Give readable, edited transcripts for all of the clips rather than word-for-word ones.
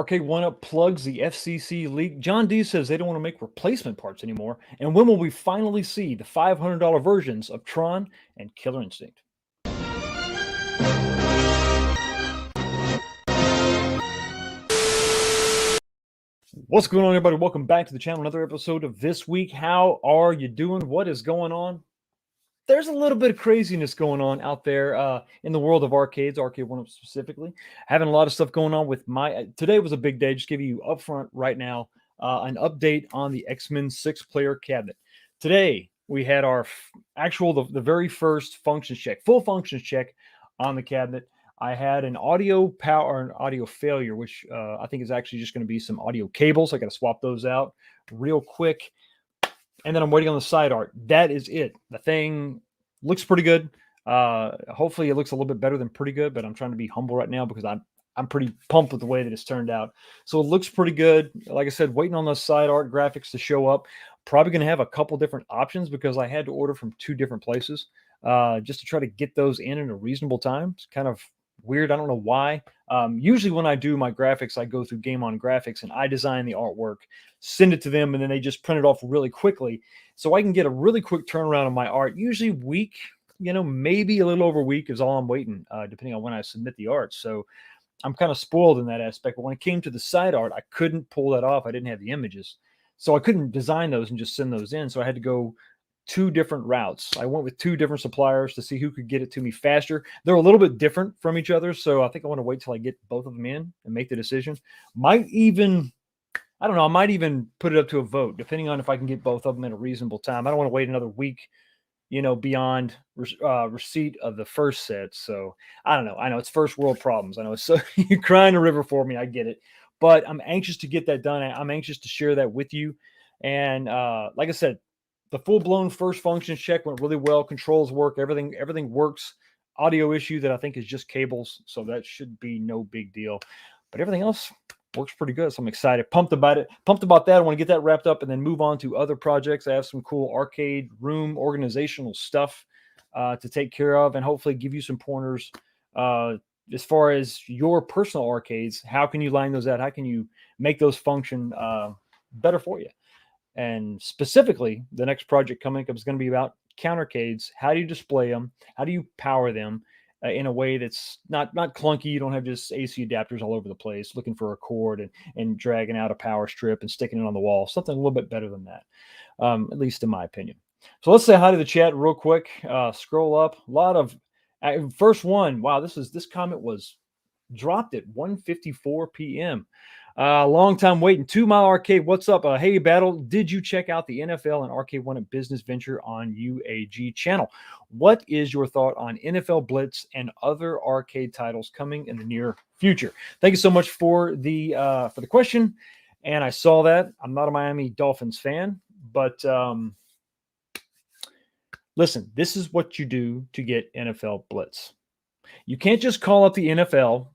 Arcade One Up plugs the FCC leak. John D says they don't want to make replacement parts anymore. And when will we finally see the $500 versions of Tron and Killer Instinct? What's going on, everybody? Welcome back to the channel. Another episode of This Week. How are you doing? What is going on? There's a little bit of craziness going on out there in the world of arcades, Arcade One Up specifically. Having a lot of stuff going on with today was a big day. Just give you upfront right now an update on the X-Men 6-player cabinet. Today we had our the very first functions check, full functions check on the cabinet. I had an audio power and audio failure, which I think is actually just going to be some audio cables. I got to swap those out real quick. And then I'm waiting on the side art. That is it. The thing looks pretty good. Hopefully it looks a little bit better than pretty good, but I'm trying to be humble right now because I'm pretty pumped with the way that it's turned out. So it looks pretty good. Like I said, waiting on the side art graphics to show up. Probably going to have a couple different options because I had to order from 2 different places just to try to get those in a reasonable time. It's kind of weird. I don't know why. Usually when I do my graphics, I go through Game On Graphics and I design the artwork, send it to them, and then they just print it off really quickly. So I can get a really quick turnaround on my art, usually week, maybe a little over a week is all I'm waiting, depending on when I submit the art. So I'm kind of spoiled in that aspect. But when it came to the side art, I couldn't pull that off. I didn't have the images. So I couldn't design those and just send those in. So I had to go 2 different routes. I went with 2 different suppliers to see who could get it to me faster. They're a little bit different from each other, so I think I want to wait till I get both of them in and make the decision. I might even put it up to a vote, depending on if I can get both of them in a reasonable time. I don't want to wait another week, beyond receipt of the first set. So I don't know. I know it's first world problems. I know it's so you're crying a river for me. I get it, but I'm anxious to get that done. I'm anxious to share that with you. And like I said, the full-blown first functions check went really well. Controls work. Everything works. Audio issue that I think is just cables, so that should be no big deal. But everything else works pretty good, so I'm excited. Pumped about it. Pumped about that. I want to get that wrapped up and then move on to other projects. I have some cool arcade room organizational stuff to take care of and hopefully give you some pointers as far as your personal arcades. How can you line those out? How can you make those function better for you? And specifically, the next project coming up is going to be about countercades. How do you display them? How do you power them in a way that's not clunky? You don't have just AC adapters all over the place looking for a cord and dragging out a power strip and sticking it on the wall. Something a little bit better than that, at least in my opinion. So let's say hi to the chat real quick. Scroll up. A lot of first one. Wow, this comment was dropped at 1:54 p.m. Long time waiting. 2 Mile Arcade, what's up? Hey, Battle, did you check out the NFL and Arcade One business venture on UAG channel? What is your thought on NFL Blitz and other arcade titles coming in the near future? Thank you so much for the question. And I saw that. I'm not a Miami Dolphins fan, but listen, this is what you do to get NFL Blitz. You can't just call up the NFL,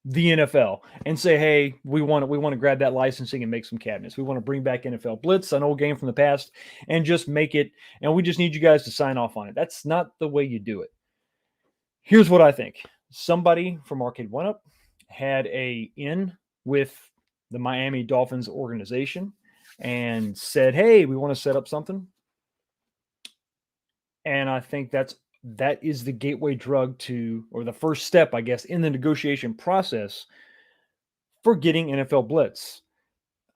the NFL and say, hey, we want to grab that licensing and make some cabinets. We want to bring back NFL Blitz, an old game from the past, and just make it. And we just need you guys to sign off on it. That's not the way you do it. Here's what I think. Somebody from Arcade One Up had a in with the Miami Dolphins organization and said, hey, we want to set up something. And I think that is the gateway drug to, or the first step, I guess, in the negotiation process for getting NFL Blitz.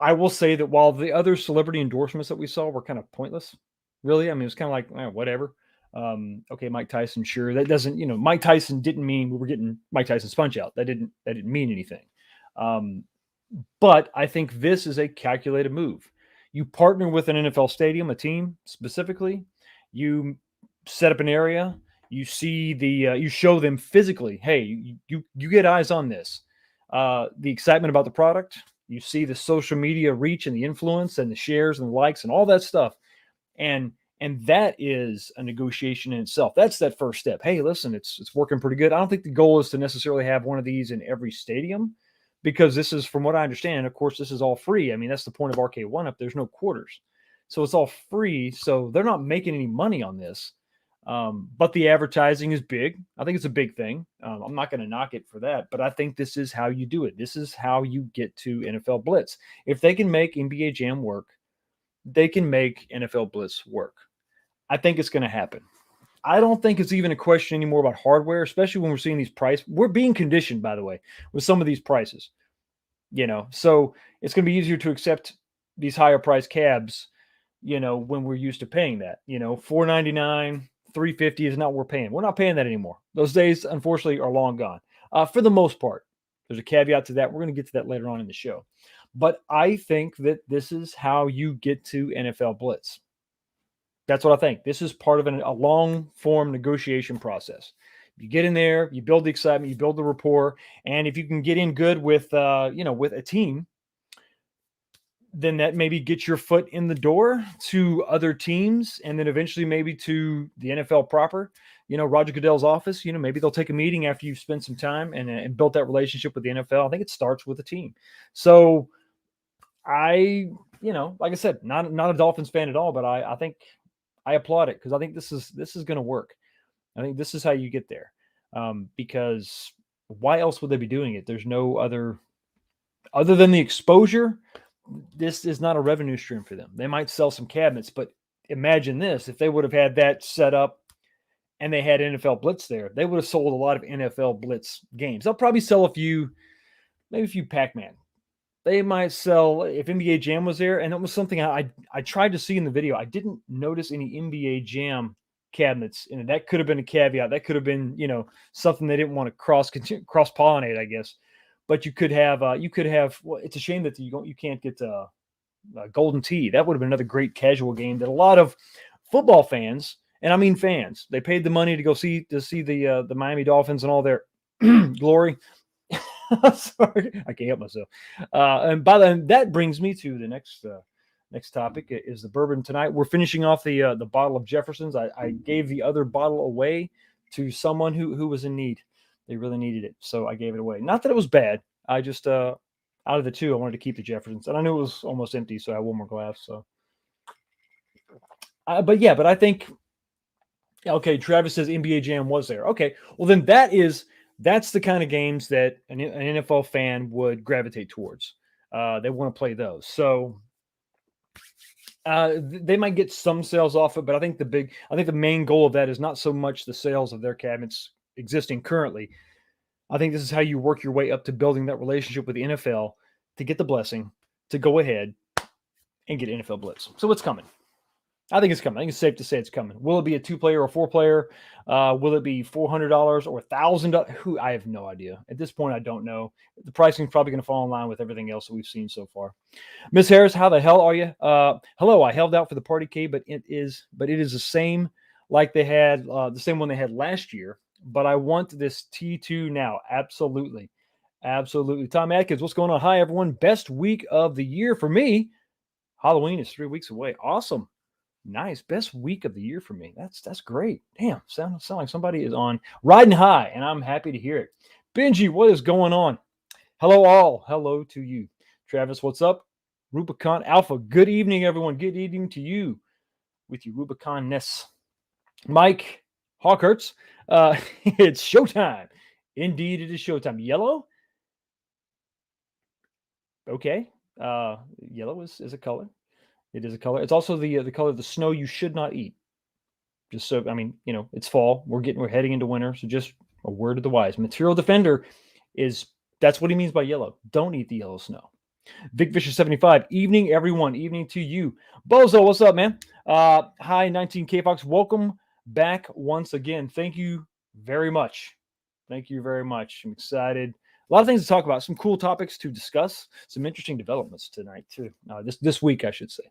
I will say that while the other celebrity endorsements that we saw were kind of pointless, really, I mean, it was kind of like, whatever. Okay, Mike Tyson, sure. That doesn't, Mike Tyson didn't mean we were getting Mike Tyson's Punch Out. That didn't mean anything. But I think this is a calculated move. You partner with an NFL stadium, a team specifically. You set up an area, you see you show them physically, hey, you get eyes on this. The excitement about the product, you see the social media reach and the influence and the shares and the likes and all that stuff. And that is a negotiation in itself. That's that first step. Hey, listen, it's working pretty good. I don't think the goal is to necessarily have one of these in every stadium because this is, from what I understand, of course, this is all free. I mean, that's the point of Arcade One Up. There's no quarters. So it's all free. So they're not making any money on this. But the advertising is big. I think it's a big thing. I'm not going to knock it for that, but I think this is how you do it. This is how you get to NFL Blitz. If they can make NBA Jam work, they can make NFL Blitz work. I think it's going to happen. I don't think it's even a question anymore about hardware, especially when we're seeing these prices. We're being conditioned, by the way, with some of these prices. So it's going to be easier to accept these higher price cabs, when we're used to paying that. $499, $350 is not what we're paying. We're not paying that anymore. Those days, unfortunately, are long gone. For the most part, there's a caveat to that. We're going to get to that later on in the show. But I think that this is how you get to NFL Blitz. That's what I think. This is part of a long form negotiation process. You get in there, you build the excitement, you build the rapport, and if you can get in good with a team, then that maybe gets your foot in the door to other teams, and then eventually maybe to the NFL proper. Roger Goodell's office. Maybe they'll take a meeting after you've spent some time and built that relationship with the NFL. I think it starts with a team. So like I said, not a Dolphins fan at all, but I think I applaud it because I think this is going to work. I think this is how you get there, because why else would they be doing it? There's no other than the exposure. This is not a revenue stream for them. They might sell some cabinets, but imagine this: if they would have had that set up and they had NFL Blitz there, they would have sold a lot of NFL Blitz games. They'll probably sell maybe a few Pac-Man. They might sell if NBA Jam was there, and it was something I tried to see in the video. I didn't notice any NBA Jam cabinets, and that could have been a caveat. That could have been something they didn't want to cross pollinate, I guess. But you could have. Well, it's a shame that you can't get Golden Tee. That would have been another great casual game that a lot of football fans, and I mean fans, they paid the money to go see the Miami Dolphins and all their glory. Sorry, I can't help myself. And by then, that brings me to the next topic is the bourbon tonight. We're finishing off the bottle of Jefferson's. I gave the other bottle away to someone who was in need. They really needed it, so I gave it away. Not that it was bad. I just out of the two, I wanted to keep the Jefferson's, and I knew it was almost empty, so I had one more glass. So, but I think okay. Travis says NBA Jam was there. Okay, well then that's the kind of games that an NFL fan would gravitate towards. They want to play those. So they might get some sales off it, but I think the main goal of that is not so much the sales of their cabinets existing currently. I think this is how you work your way up to building that relationship with the NFL to get the blessing to go ahead and get NFL Blitz. So it's coming. I think it's coming. I think it's safe to say it's coming. Will it be a 2-player or 4-player? Will it be $400 or $1,000? I have no idea. At this point, I don't know. The pricing is probably going to fall in line with everything else that we've seen so far. Miss Harris, how the hell are you? Hello. I held out for the party cake, but it is the same like they had the same one they had last year. But I want this T2 now. Absolutely. Absolutely. Tom Atkins, what's going on? Hi, everyone. Best week of the year for me. Halloween is 3 weeks away. Awesome. Nice. Best week of the year for me. That's great. Damn. Sound like somebody is on riding high, and I'm happy to hear it. Benji, what is going on? Hello, all. Hello to you. Travis, what's up? Rubicon Alpha. Good evening, everyone. Good evening to you with your Rubicon-ness. Mike Hawkhurts. It's showtime. Indeed, it is showtime. Yellow? Okay. Yellow is a color. It is a color. It's also the color of the snow you should not eat. Just so, it's fall. We're heading into winter. So just a word of the wise. Material Defender that's what he means by yellow. Don't eat the yellow snow. Vic Vicious 75. Evening, everyone. Evening to you. Bozo, what's up, man? Hi, 19K Fox. Welcome back once again. Thank you very much. Thank you very much. I'm excited. A lot of things to talk about, some cool topics to discuss, some interesting developments tonight too. This week, I should say.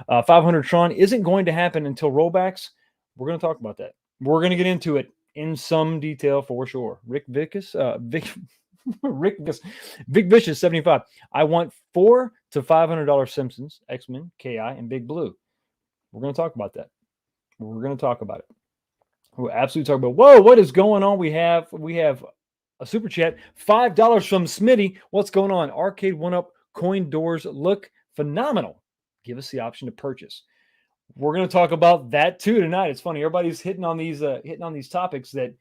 500 Tron isn't going to happen until rollbacks. We're going to talk about that. We're going to get into it in some detail for sure. Vic Vicious 75. I want $400 to $500 Simpsons, X-Men, KI, and Big Blue. We're going to talk about that. We're going to talk about it. We'll absolutely talk about. Whoa, what is going on? We have a super chat, $5 from Smitty. What's going on? Arcade 1-Up coin doors look phenomenal. Give us the option to purchase. We're going to talk about that too tonight. It's funny, everybody's hitting on these topics that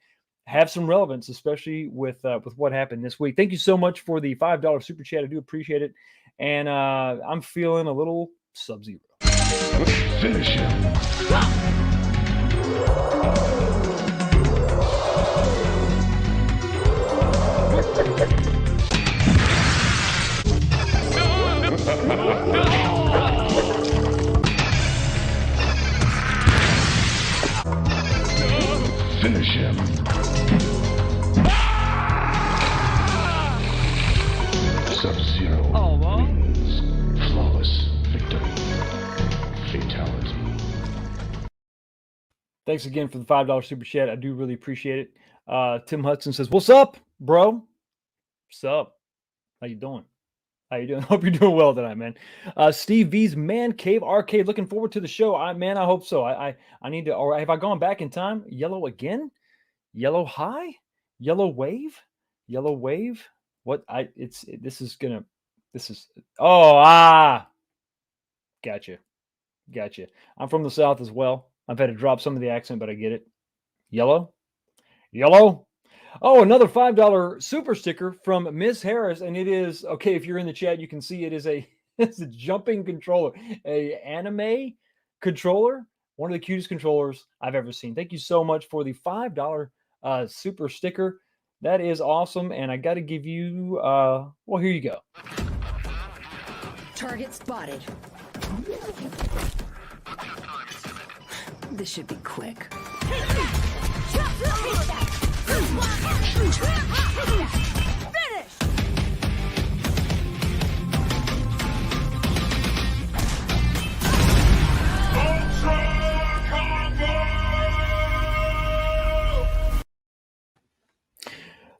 have some relevance, especially with what happened this week. Thank you so much for the $5 super chat. I do appreciate it, and I'm feeling a little Sub-Zero. Finish him. Finish him. Sub-Zero wins. Flawless victory. Fatality. Thanks again for the $5 super chat. I do really appreciate it. Tim Hudson says, "What's up, bro? What's up? How you doing? How you doing? Hope you're doing well tonight, man." Steve V's Man Cave Arcade. Looking forward to the show. I hope so. I need to. Or have I gone back in time? Yellow again? Yellow high? Yellow wave? Yellow wave? What? This is. Gotcha. I'm from the South as well. I've had to drop some of the accent, but I get it. Yellow. Oh, another $5 super sticker from Miss Harris, and it is okay. If you're in the chat, you can see it is it's a jumping controller, a anime controller, one of the cutest controllers I've ever seen. Thank you so much for the $5 super sticker. That is awesome, and I got to give you. Well, here you go. Target spotted. This should be quick.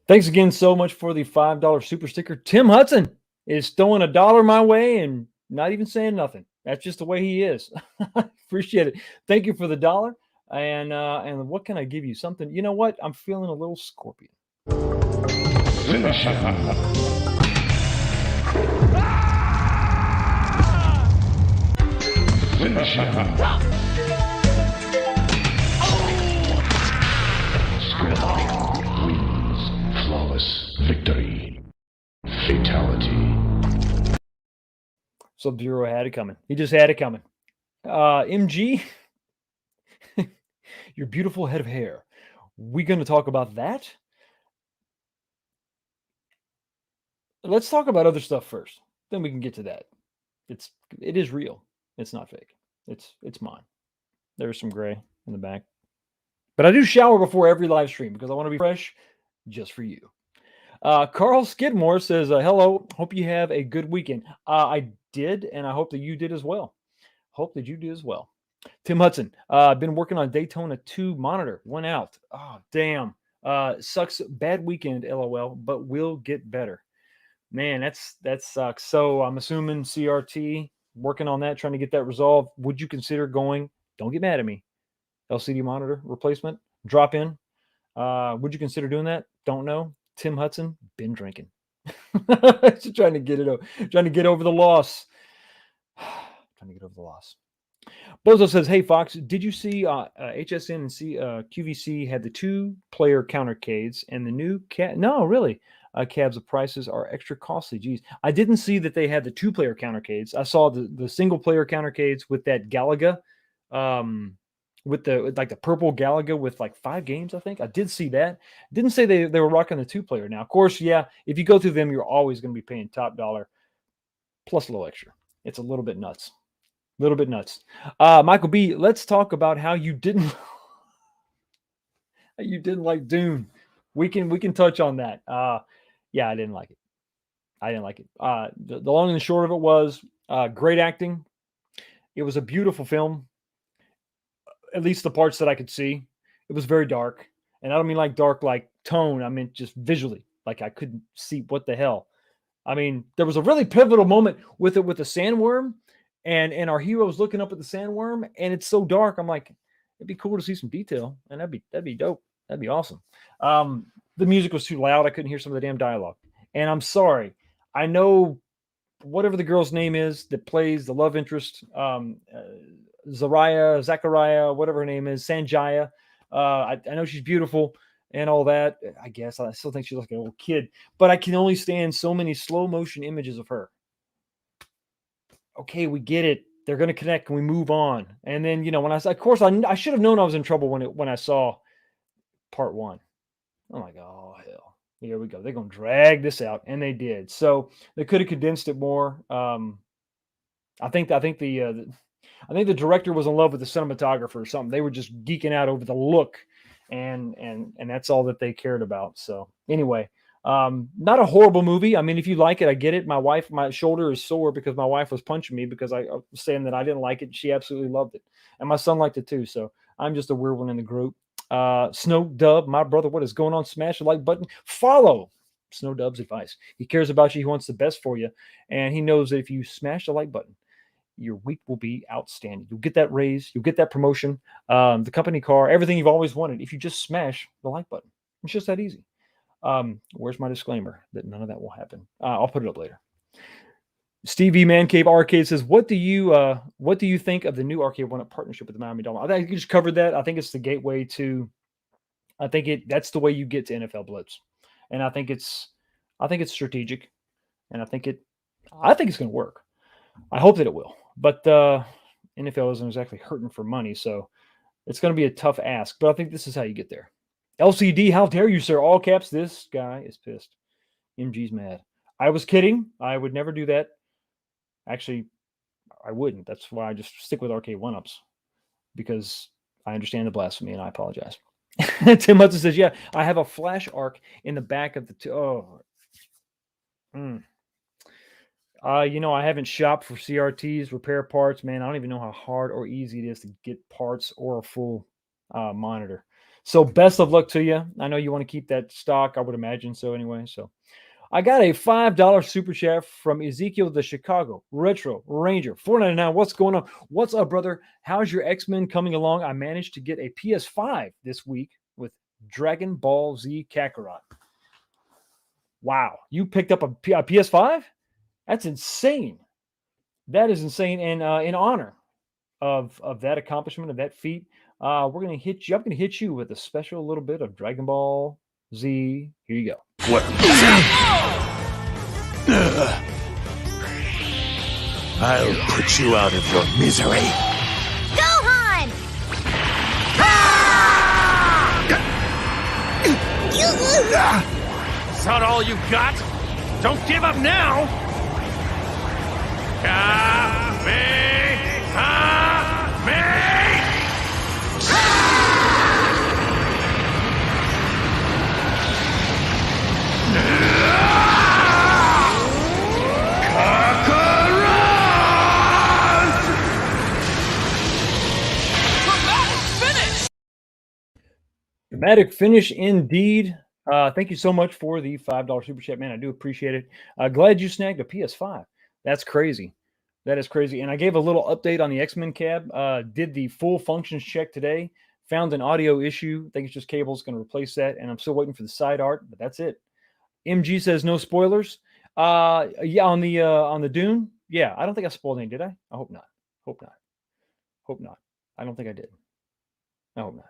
Thanks again so much for the $5 super sticker. Tim Hudson is throwing $1 my way and not even saying nothing. That's just the way he is. Appreciate it. Thank you for the $1. And what can I give you? Something. You know what? I'm feeling a little Scorpion. Finish him. Finish him. Scorpion wins. Flawless victory. Fatality. Sub-Zero had it coming. He just had it coming. MG, your beautiful head of hair. We going to talk about that? Let's talk about other stuff first. Then we can get to that. It is real. It's not fake. It's mine. There's some gray in the back. But I do shower before every live stream because I want to be fresh just for you. Carl Skidmore says, hello. Hope you have a good weekend. I did, and I hope that you did as well. Tim Hudson, I've been working on Daytona 2 monitor. Went out. Oh, damn. Sucks. Bad weekend, LOL, but will get better. Man, that sucks. So I'm assuming CRT, working on that, trying to get that resolved. Would you consider going, don't get mad at me, LCD monitor replacement, drop in? Would you consider doing that? Don't know. Tim Hudson, been drinking. Just trying to get over the loss. Bozo says, hey, Fox, did you see HSN and QVC had the 2-player countercades and the new No, really. Cabs of prices are extra costly. Geez, I didn't see that they had the 2-player countercades. I saw the single-player countercades with that Galaga, with the purple Galaga with like 5 games, I think. I did see that. Didn't say they were rocking the 2-player. Now, of course, yeah, if you go through them, you're always going to be paying top dollar plus a little extra. It's a little bit nuts. Michael B, let's talk about how you didn't like Dune. We can touch on that. Yeah, I didn't like it. The long and the short of it was great acting. It was a beautiful film. At least the parts that I could see. It was very dark. And I don't mean like dark like tone. I meant just visually. Like I couldn't see what the hell. I mean, there was a really pivotal moment with the sandworm. And our hero was looking up at the sandworm, and it's so dark. I'm like, it'd be cool to see some detail, and that'd be dope. That'd be awesome. The music was too loud. I couldn't hear some of the damn dialogue. And I'm sorry. I know whatever the girl's name is that plays the love interest, Zachariah, whatever her name is, Sanjaya. I know she's beautiful and all that. I guess I still think she's like a little kid, but I can only stand so many slow motion images of her. Okay, we get it. They're going to connect. Can we move on? And then, when of course, I should have known I was in trouble when I saw part one. I'm like, oh hell, here we go. They're going to drag this out, and they did. So they could have condensed it more. I think the director was in love with the cinematographer or something. They were just geeking out over the look, and that's all that they cared about. So anyway, not a horrible movie. I mean, if you like it, I get it. My shoulder is sore because my wife was punching me because I was saying that I didn't like it. She absolutely loved it, and my son liked it too. So I'm just a weird one in the group. Snow Dub, my brother, what is going on? Smash the like button. Follow Snow Dub's advice. He cares about you. He wants the best for you, and he knows that if you smash the like button, your week will be outstanding. You'll get that raise. You'll get that promotion, the company car, everything you've always wanted. If you just smash the like button, it's just that easy. Where's my disclaimer that none of that will happen? I'll put it up later. Stevie Man Cave Arcade says, "What do you think of the new Arcade One Up partnership with the Miami Dolphins?" I think you just covered that. I think it's the gateway to. That's the way you get to NFL Blitz, and I think it's strategic, and I think it's going to work. I hope that it will, but NFL isn't exactly hurting for money, so it's going to be a tough ask. But I think this is how you get there. LCD, how dare you, sir? All caps. This guy is pissed. MG's mad. I was kidding. I would never do that. Actually, I wouldn't. That's why I just stick with arcade one-ups, because I understand the blasphemy, and I apologize. Tim Hudson says, yeah, I have a flash arc in the back of the I haven't shopped for CRTs, repair parts. Man, I don't even know how hard or easy it is to get parts or a full monitor. So best of luck to you. I know you want to keep that stock. I would imagine so anyway. So I got a $5 super chat from Ezekiel the Chicago Retro Ranger $4.99. What's going on? What's up, brother? How's your X-Men coming along? I managed to get a PS5 this week with Dragon Ball Z Kakarot. Wow, you picked up a PS5? That's insane. That is insane. And in honor of that accomplishment, of that feat, we're going to hit you. I'm going to hit you with a special little bit of Dragon Ball Z. Here you go. What? I'll put you out of your misery. Gohan! Is that all you got? Don't give up now! Dramatic finish indeed. Thank you so much for the $5 super chat, man. I do appreciate it. Glad you snagged a PS5. That's crazy. That is crazy. And I gave a little update on the X-Men cab. Did the full functions check today. Found an audio issue. I think it's just cables, going to replace that. And I'm still waiting for the side art, but that's it. MG says no spoilers. Yeah, on the Dune. Yeah, I don't think I spoiled anything, did I? I hope not. Hope not. I don't think I did. I hope not.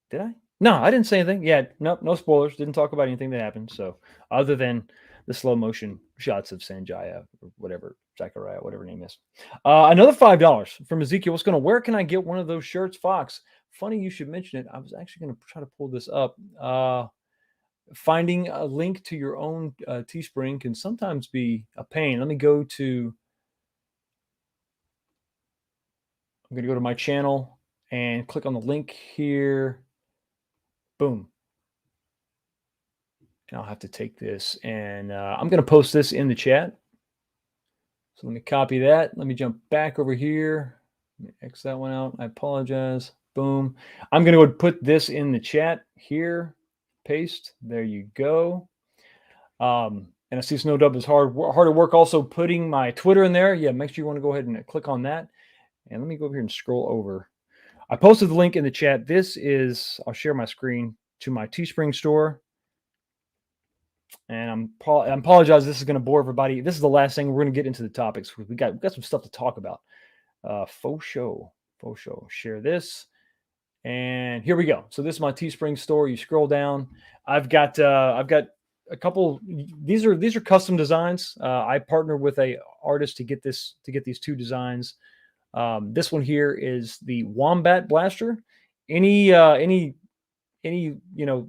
Did I? No, I didn't say anything. Yeah, no spoilers. Didn't talk about anything that happened. So other than the slow motion shots of Sanjaya or whatever, Zachariah, whatever her name is. Another $5 from Ezekiel. What's going to, where can I get one of those shirts, Fox? Funny you should mention it. I was actually going to try to pull this up. Finding a link to your own Teespring can sometimes be a pain. Let me go to, I'm going to go to my channel and click on the link here. Boom. And I'll have to take this and I'm going to post this in the chat. So let me copy that. Let me jump back over here. Let me X that one out. I apologize. Boom. I'm going to go put this in the chat here. Paste. There you go. And I see Snow Dub is hard at work also putting my Twitter in there. Yeah, make sure you want to go ahead and click on that. And let me go over here and scroll over. I posted the link in the chat. This is, I'll share my screen to my Teespring store. And I apologize. This is going to bore everybody. This is the last thing. We're going to get into the topics. We got some stuff to talk about. Faux show. For sure. Share this. And here we go. So this is my Teespring store. You scroll down. I've got a couple. These are custom designs. I partner with a artist to get these two designs. This one here is the Wombat Blaster. Any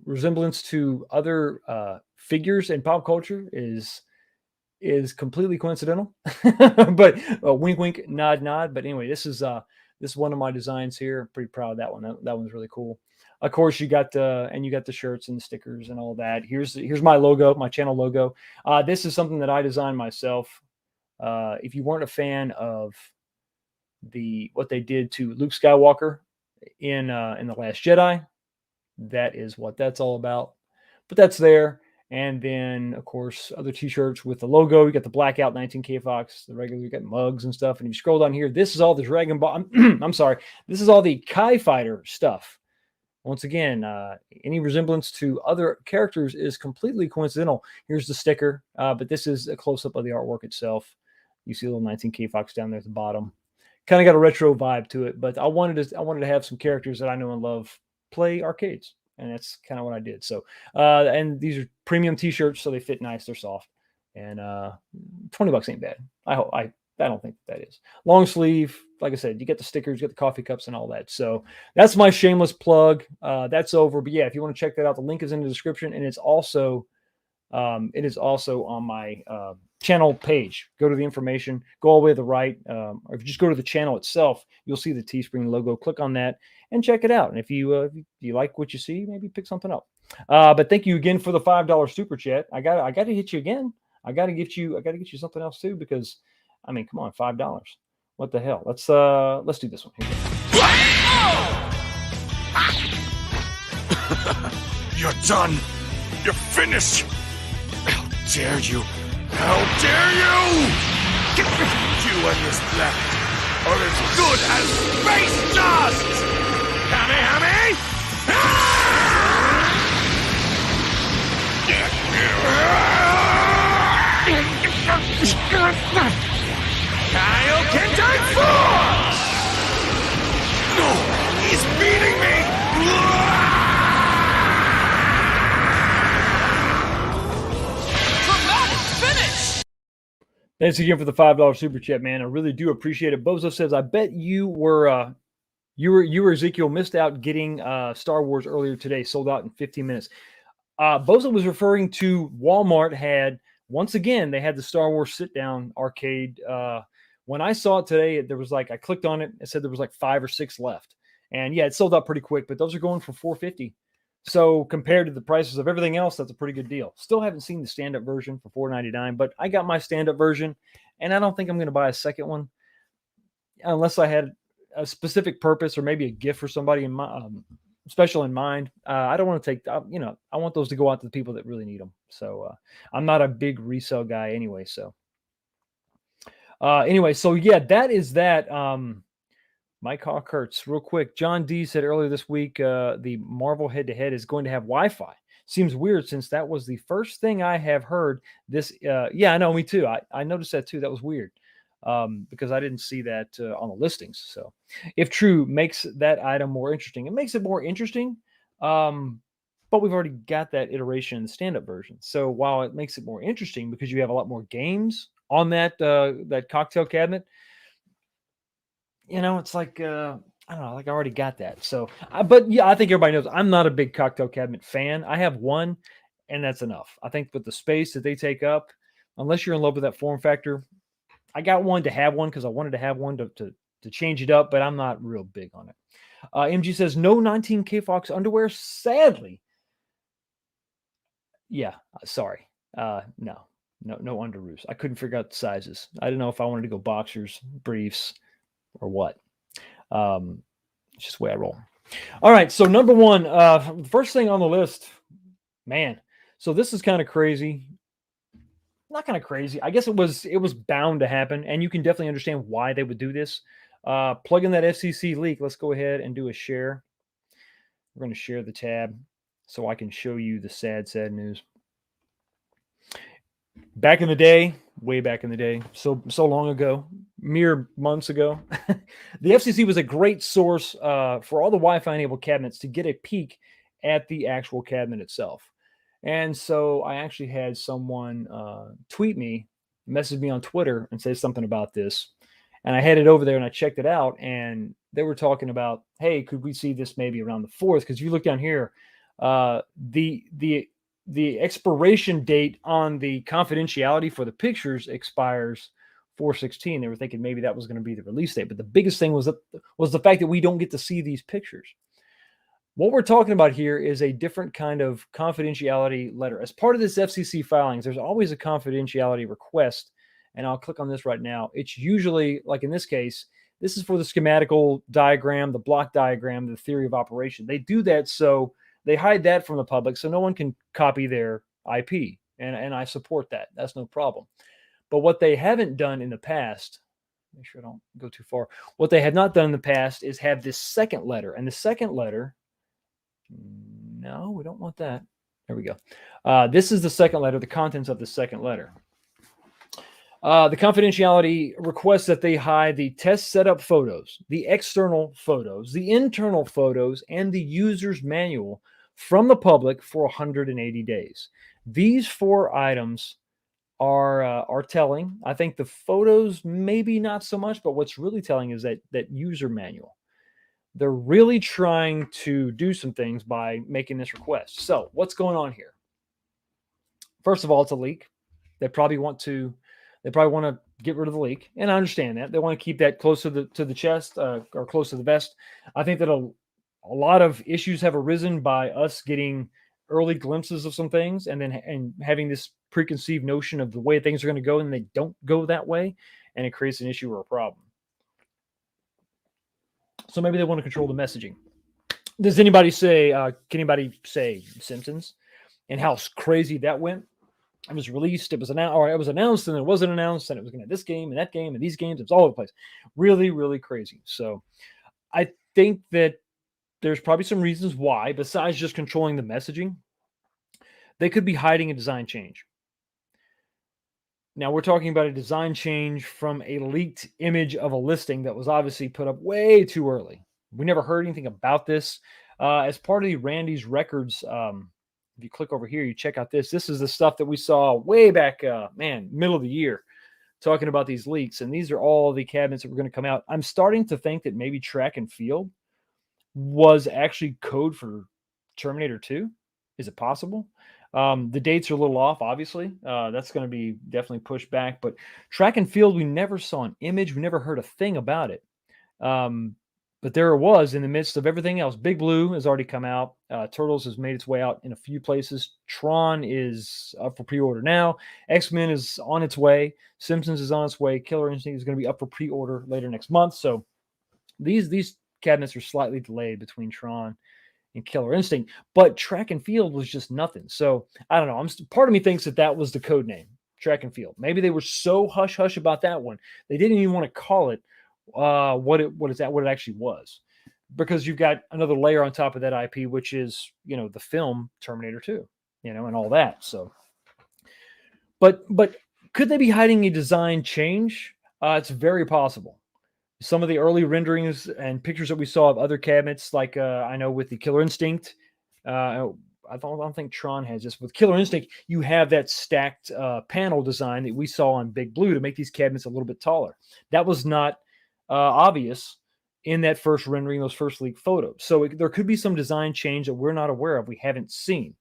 resemblance to other figures in pop culture is completely coincidental. But wink wink, nod nod. But anyway, this is one of my designs here. I'm pretty proud of that one. That one's really cool. Of course, you got the shirts and the stickers and all that. Here's my logo, my channel logo. This is something that I designed myself. If you weren't a fan of what they did to Luke Skywalker in The Last Jedi, that is what that's all about. But that's there. And then, of course, other T-shirts with the logo. You got the blackout 19K Fox, the regular. You got mugs and stuff. And if you scroll down here, this is all the Dragon Ball. I'm sorry, this is all the Kai Fighter stuff. Once again, any resemblance to other characters is completely coincidental. Here's the sticker, but this is a close-up of the artwork itself. You see a little 19K Fox down there at the bottom. Kind of got a retro vibe to it, but I wanted to have some characters that I know and love play arcades. And that's kind of what I did. So, and these are premium T-shirts, so they fit nice. They're soft, and $20 ain't bad. I don't think that is. Long sleeve, like I said, you get the stickers, you get the coffee cups, and all that. So that's my shameless plug. That's over. But yeah, if you want to check that out, the link is in the description, and it is also on my channel page. Go to the information, go all the way to the right, or if you just go to the channel itself, you'll see the Teespring logo. Click on that and check it out. And if you like what you see, maybe pick something up. But thank you again for the $5 super chat. I got to hit you again. I got to get you something else too, because I mean, come on, $5. What the hell? Let's do this one. Here we go. You're done. You're finished. How dare you? How dare you? You and this black are as good as space dust! Hammy! Kaioken Time Force! No! He's beating me! Dramatic finish! Thanks again for the $5 super chat, man. I really do appreciate it. Bozo says, I bet you were Ezekiel, missed out getting Star Wars earlier today, sold out in 15 minutes. Bozo was referring to Walmart had, once again, they had the Star Wars sit-down arcade. When I saw it today, there was I clicked on it, it said there was 5 or 6 left. And yeah, it sold out pretty quick, but those are going for $450. So compared to the prices of everything else, that's a pretty good deal. Still haven't seen the stand-up version for $4.99, but I got my stand-up version, and I don't think I'm going to buy a second one unless I had a specific purpose or maybe a gift for somebody in my special in mind. I don't want to take, I want those to go out to the people that really need them. So I'm not a big resale guy anyway. So so yeah, that is that. Mike Hawk Hurts, real quick. John D said earlier this week, the Marvel head-to-head is going to have Wi-Fi. Seems weird since that was the first thing I have heard. This, yeah, I know, me too. I noticed that too. That was weird. Because I didn't see that on the listings. So if true, makes that item more interesting. It makes it more interesting, but we've already got that iteration in the stand-up version. So while it makes it more interesting because you have a lot more games on that cocktail cabinet, it's I don't know, I already got that. So, but yeah, I think everybody knows I'm not a big cocktail cabinet fan. I have one, and that's enough. I think with the space that they take up, unless you're in love with that form factor, I got one to have one because I wanted to have one to change it up, but I'm not real big on it. MG says no 19K Fox underwear. Sadly, yeah, sorry. No underoos. I couldn't figure out the sizes. I didn't know if I wanted to go boxers, briefs, or what. It's just the way I roll. All right, so number one, first thing on the list, man. So this is kind of crazy. Not kind of crazy. I guess it was bound to happen, and you can definitely understand why they would do this. Plug in that FCC leak. Let's go ahead and do a share. We're going to share the tab so I can show you the sad news. Back in the day, way back in the day, so long ago, mere months ago. The FCC was a great source for all the Wi-Fi enabled cabinets to get a peek at the actual cabinet itself. And so I actually had someone tweet me, message me on Twitter, and say something about this. And I headed over there and I checked it out, and they were talking about, hey, could we see this maybe around the 4th? Because if you look down here, the expiration date on the confidentiality for the pictures expires 4/16. They were thinking maybe that was going to be the release date, but the biggest thing was the fact that we don't get to see these pictures. What we're talking about here is a different kind of confidentiality letter. As part of this FCC filings, there's always a confidentiality request, and I'll click on this right now. It's usually, like in this case, this is for the schematical diagram, the block diagram, the theory of operation. They do that so they hide that from the public so no one can copy their IP, and I support that. That's no problem. But what they haven't done in the past, make sure I don't go too far, what they have not done in the past is have this second letter, and the second letter, no, we don't want that. There we go. This is the second letter, the contents of the second letter. The confidentiality requests that they hide the test setup photos, the external photos, the internal photos, and the user's manual from the public for 180 days. These 4 items are telling. I think the photos maybe not so much, but what's really telling is that user manual. They're really trying to do some things by making this request. So what's going on here? First of all, it's a leak. They probably want to get rid of the leak, and I understand that. They want to keep that close to the chest or close to the vest. I think that a lot of issues have arisen by us getting early glimpses of some things and having this preconceived notion of the way things are going to go, and they don't go that way, and it creates an issue or a problem. So maybe they want to control the messaging. Does anybody say, can anybody say Simpsons and how crazy that went? It was released, it was announced, or it was announced, and it wasn't announced, and it was going to this game and that game and these games. It was all over the place. Really, really crazy. So I think that there's probably some reasons why, besides just controlling the messaging, they could be hiding a design change. Now, we're talking about a design change from a leaked image of a listing that was obviously put up way too early. We never heard anything about this. As part of the Randy's Records, if you click over here, you check out this. This is the stuff that we saw way back, middle of the year, talking about these leaks. And these are all the cabinets that were going to come out. I'm starting to think that maybe Track and Field was actually code for Terminator 2. Is it possible? The dates are a little off, obviously. That's going to be definitely pushed back. But Track and Field, we never saw an image. We never heard a thing about it. But there it was in the midst of everything else. Big Blue has already come out. Turtles has made its way out in a few places. Tron is up for pre-order now. X-Men is on its way. Simpsons is on its way. Killer Instinct is going to be up for pre-order later next month. So these cabinets are slightly delayed between Tron and Killer Instinct, but Track and Field was just nothing. So I don't know. Part of me thinks that was the code name, Track and Field. Maybe they were so hush hush about that one they didn't even want to call it what it actually was, because you've got another layer on top of that IP, which is the film Terminator 2, and all that. So, but could they be hiding a design change? It's very possible. Some of the early renderings and pictures that we saw of other cabinets, like I know with the Killer Instinct, I don't think Tron has this. With Killer Instinct, you have that stacked panel design that we saw on Big Blue to make these cabinets a little bit taller. That was not obvious in that first rendering, those first leaked photos. So there could be some design change that we're not aware of, we haven't seen.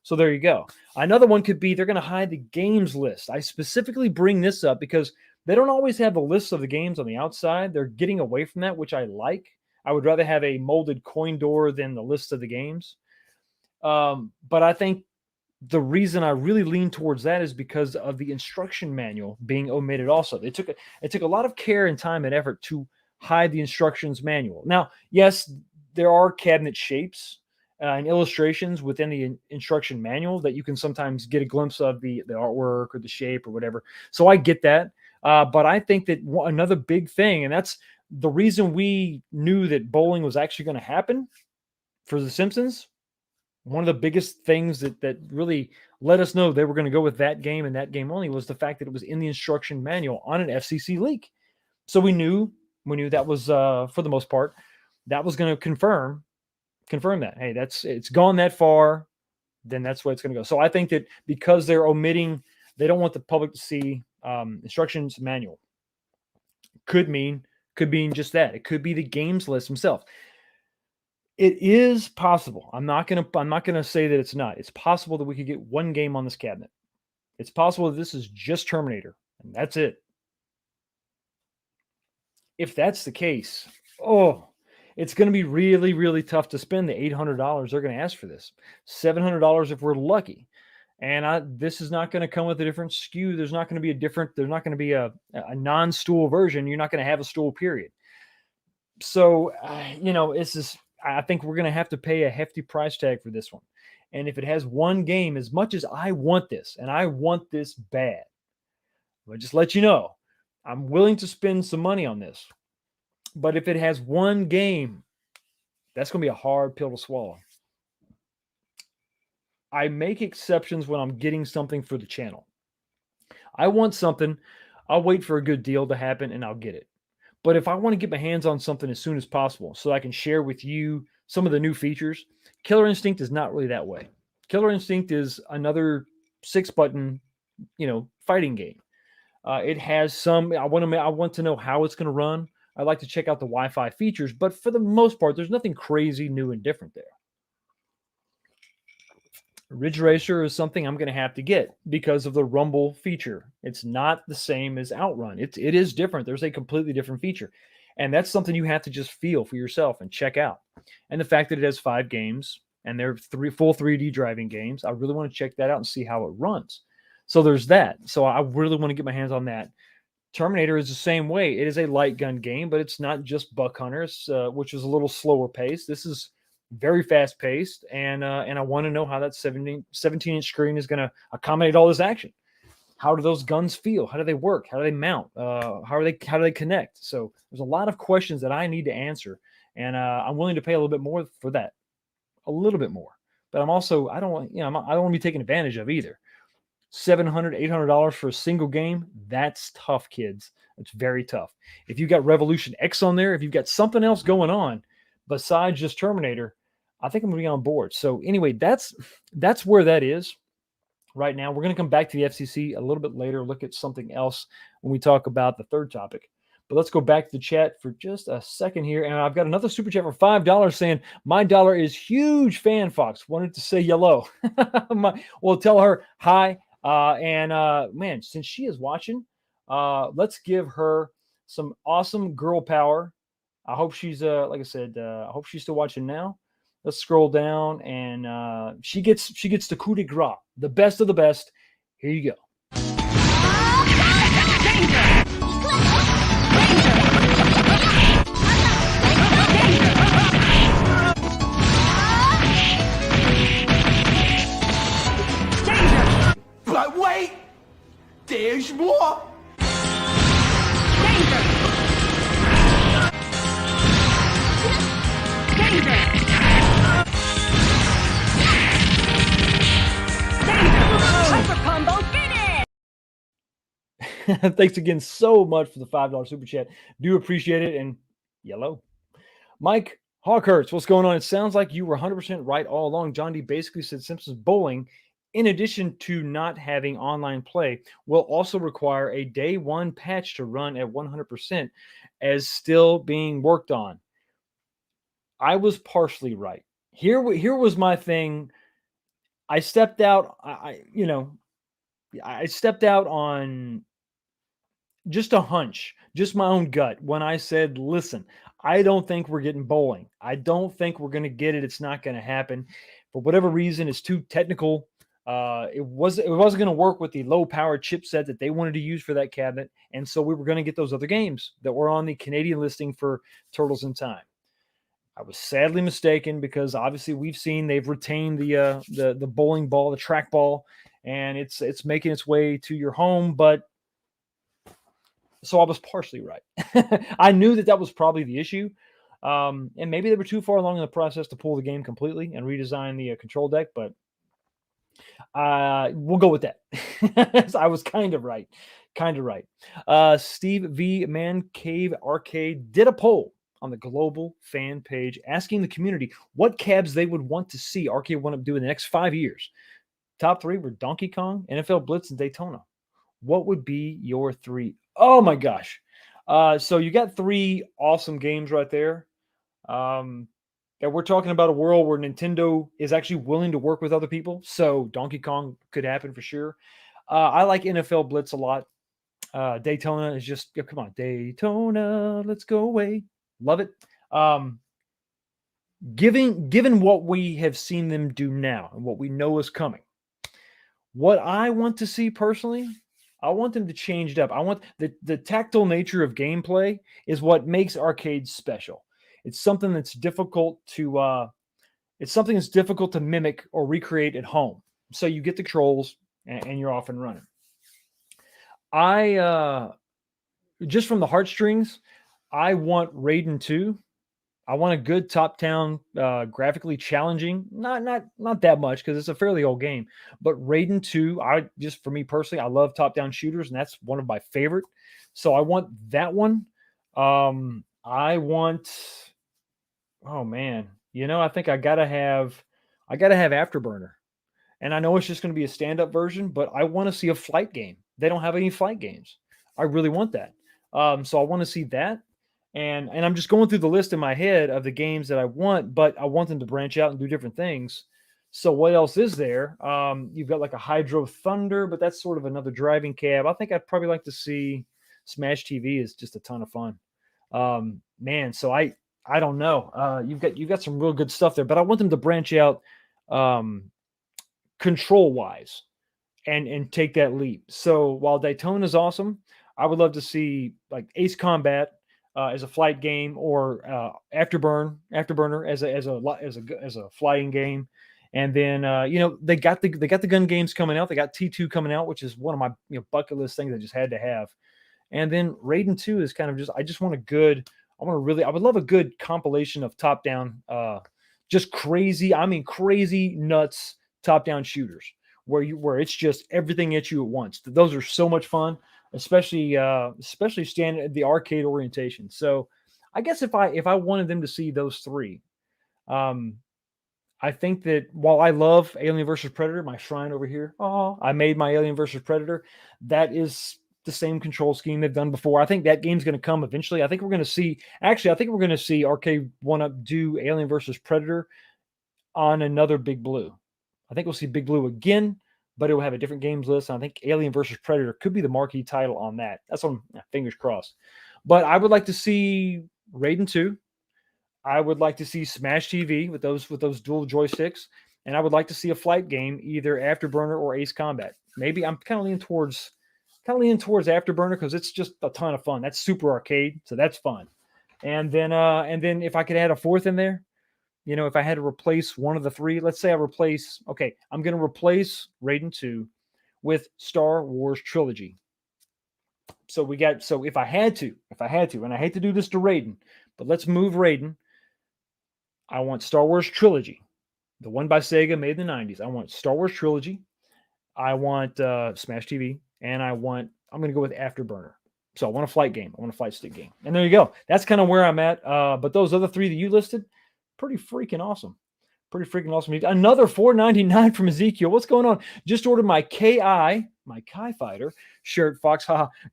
So there you go. Another one could be they're going to hide the games list. I specifically bring this up because they don't always have the lists of the games on the outside. They're getting away from that, which I like. I would rather have a molded coin door than the list of the games. But I think the reason I really lean towards that is because of the instruction manual being omitted also. It took a lot of care and time and effort to hide the instructions manual. Now, yes, there are cabinet shapes and illustrations within the instruction manual that you can sometimes get a glimpse of the artwork or the shape or whatever. So I get that. But I think that another big thing, and that's the reason we knew that bowling was actually going to happen for The Simpsons, one of the biggest things that really let us know they were going to go with that game and that game only was the fact that it was in the instruction manual on an FCC leak. So we knew that was for the most part that was going to confirm that, hey, it's gone that far, then that's where it's going to go. So I think that because they're omitting, they don't want the public to see instructions manual. Could mean just that. It could be the games list himself. It is possible. I'm not gonna say that it's not. It's possible that we could get one game on this cabinet. It's possible that this is just Terminator and that's it. If that's the case, it's going to be really, really tough to spend the $800 they're going to ask for this. $700 if we're lucky. And this is not going to come with a different SKU. There's not going to be a non-stool version. You're not going to have a stool, period. So, it's just, I think we're going to have to pay a hefty price tag for this one. And if it has one game, as much as I want this, and I want this bad, I'll just let you know, I'm willing to spend some money on this. But if it has one game, that's going to be a hard pill to swallow. I make exceptions when I'm getting something for the channel. I want something, I'll wait for a good deal to happen and I'll get it. But if I want to get my hands on something as soon as possible so I can share with you some of the new features, Killer Instinct is not really that way. Killer Instinct is another 6-button, fighting game. It has some, I want to know how it's going to run. I like to check out the Wi-Fi features, but for the most part, there's nothing crazy new and different there. Ridge Racer is something I'm going to have to get because of the rumble feature. It's not the same as Outrun. It is different. There's a completely different feature. And that's something you have to just feel for yourself and check out. And the fact that it has 5 games and they're full 3D driving games, I really want to check that out and see how it runs. So there's that. So I really want to get my hands on that. Terminator is the same way. It is a light gun game, but it's not just Buck Hunters, which is a little slower paced. This is very fast paced, and I want to know how that 17-inch screen is going to accommodate all this action. How do those guns feel? How do they work? How do they mount? How do they connect? So there's a lot of questions that I need to answer, and I'm willing to pay a little bit more for that, a little bit more. But I'm also I don't want to be taken advantage of either. $700, $800 for a single game, that's tough, kids. It's very tough. If you've got Revolution X on there, if you've got something else going on besides just Terminator, I think I'm going to be on board. So anyway, that's where that is right now. We're going to come back to the FCC a little bit later, look at something else when we talk about the third topic. But let's go back to the chat for just a second here. And I've got another super chat for $5 saying, my dollar is huge fan, Fox. Wanted to say hello. Well, tell her hi. Man, since she is watching, let's give her some awesome girl power. I hope she's, like I said, I hope she's still watching now. Let's scroll down and, she gets the coup de grace, the best of the best. Here you go. But wait, there's more. Thanks again so much for the $5 super chat. Do appreciate it. And yellow. Mike Hawkhurst, what's going on? It sounds like you were 100% right all along. John D basically said Simpsons Bowling, in addition to not having online play, will also require a day one patch to run at 100% as still being worked on. I was partially right. Here was my thing. I stepped out. I stepped out on just a hunch, just my own gut when I said, listen, I don't think we're getting bowling. I don't think we're going to get it. It's not going to happen. For whatever reason, it's too technical. It wasn't going to work with the low power chipset that they wanted to use for that cabinet. And so we were going to get those other games that were on the Canadian listing for Turtles in Time. I was sadly mistaken because obviously we've seen they've retained the bowling ball, the track ball, and it's making its way to your home. But so I was partially right. I knew that was probably the issue. And maybe they were too far along in the process to pull the game completely and redesign the control deck, but we'll go with that. I was kind of right. Kind of right. Steve V. Man Cave Arcade did a poll on the global fan page asking the community what cabs they would want to see Arcade 1-Up do in the next 5 years. Top 3 were Donkey Kong, NFL Blitz, and Daytona. What would be your 3? Oh my gosh. So you got 3 awesome games right there. That we're talking about a world where Nintendo is actually willing to work with other people. So Donkey Kong could happen for sure. I like NFL Blitz a lot. Daytona is just, come on, Daytona, let's go away. Love it. Given what we have seen them do now and what we know is coming, what I want to see personally, I want them to change it up. I want the tactile nature of gameplay is what makes arcades special. It's something that's difficult to mimic or recreate at home. So you get the controls and you're off and running. I just from the heartstrings, I want Raiden 2. I want a good top-down, graphically challenging, not that much because it's a fairly old game, but Raiden 2, for me personally, I love top-down shooters, and that's one of my favorite. So I want that one. I want, oh man, I think I gotta have Afterburner, and I know it's just going to be a stand-up version, but I want to see a flight game. They don't have any flight games. I really want that. So I want to see that. And I'm just going through the list in my head of the games that I want, but I want them to branch out and do different things. So what else is there? You've got like a Hydro Thunder, but that's sort of another driving cab. I think I'd probably like to see Smash TV is just a ton of fun. Man, so I don't know. You've got some real good stuff there, but I want them to branch out control wise and take that leap. So while Daytona is awesome, I would love to see like Ace Combat as a flight game, or Afterburner as a flying game, and then they got the gun games coming out. They got T2 coming out, which is one of my bucket list things I just had to have. And then Raiden 2 is kind of just, I just want I would love a good compilation of top down, just crazy nuts top down shooters where it's just everything at you at once. Those are so much fun. Especially standing at the arcade orientation. So I guess if I wanted them to see those 3, I think that while I love Alien vs. Predator, my shrine over here, I made my Alien vs. Predator. That is the same control scheme they've done before. I think that game's going to come eventually. I think we're going to see Arcade 1-Up do Alien vs. Predator on another Big Blue. I think we'll see Big Blue again, but it will have a different games list. And I think Alien versus Predator could be the marquee title on that. That's on fingers crossed. But I would like to see Raiden 2. I would like to see Smash TV with those dual joysticks. And I would like to see a flight game, either Afterburner or Ace Combat. Maybe I'm kind of leaning towards Afterburner because it's just a ton of fun. That's super arcade, so that's fun. And then if I could add a 4th in there, if I had to replace one of the 3, let's say I'm going to replace Raiden 2 with Star Wars Trilogy. So if I had to, and I hate to do this to Raiden, but let's move Raiden. I want Star Wars Trilogy, the one by Sega made in the 90s. I want Star Wars Trilogy. I want Smash TV, and I'm going to go with Afterburner. So I want a flight game. I want a flight stick game. And there you go. That's kind of where I'm at. But those other 3 that you listed, pretty freaking awesome. Another $4.99 from Ezekiel. What's going on? Just ordered my Kai Fighter shirt, Fox.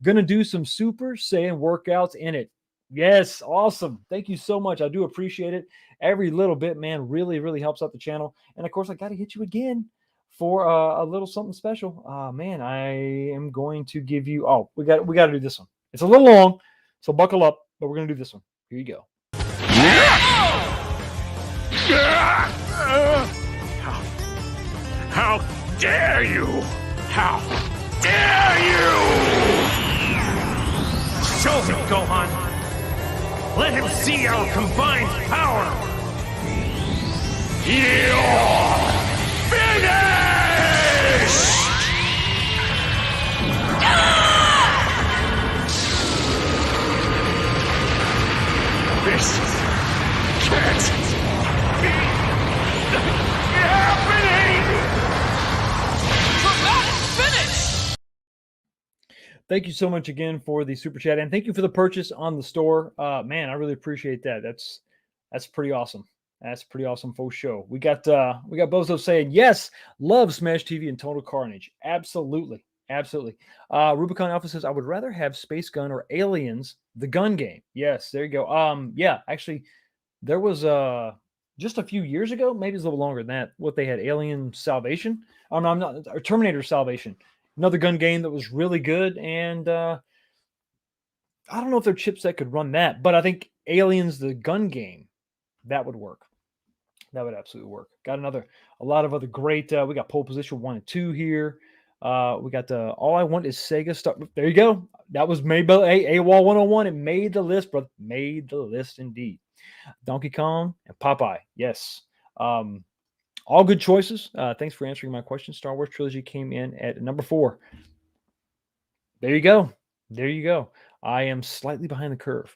Gonna do some Super Saiyan workouts in it. Yes, awesome. Thank you so much. I do appreciate it. Every little bit, man, really, really helps out the channel. And of course, I got to hit you again for a little something special. Man, I am going to give you. Oh, we got to do this one. It's a little long, so buckle up. But we're gonna do this one. Here you go. How dare you! How dare you! Show him, Gohan. Let him see our combined power. You're finished! This can't be happening! Dramatic finish! Thank you so much again for the super chat, and thank you for the purchase on the store. Man, I really appreciate that. That's pretty awesome. That's pretty awesome for show. We got Bozo saying yes, love Smash TV and Total Carnage. Absolutely, absolutely. Rubicon Alpha says I would rather have Space Gun or Aliens, the gun game. Yes, there you go. Yeah, actually, there was just a few years ago, maybe it's a little longer than that. What they had, Alien Salvation. Oh no, I'm not. Or Terminator Salvation. Another gun game that was really good, and I don't know if their chipset could run that, but I think Aliens, the gun game, that would work. That would absolutely work. Got a lot of other great. We got Pole Position 1 and 2 here. We got All I Want Is Sega Star. There you go. That was made by AWOL 101. It made the list, brother. Made the list indeed. Donkey Kong and Popeye. Yes. All good choices. Thanks for answering my question. Star Wars Trilogy came in at number 4. There you go. There you go. I am slightly behind the curve.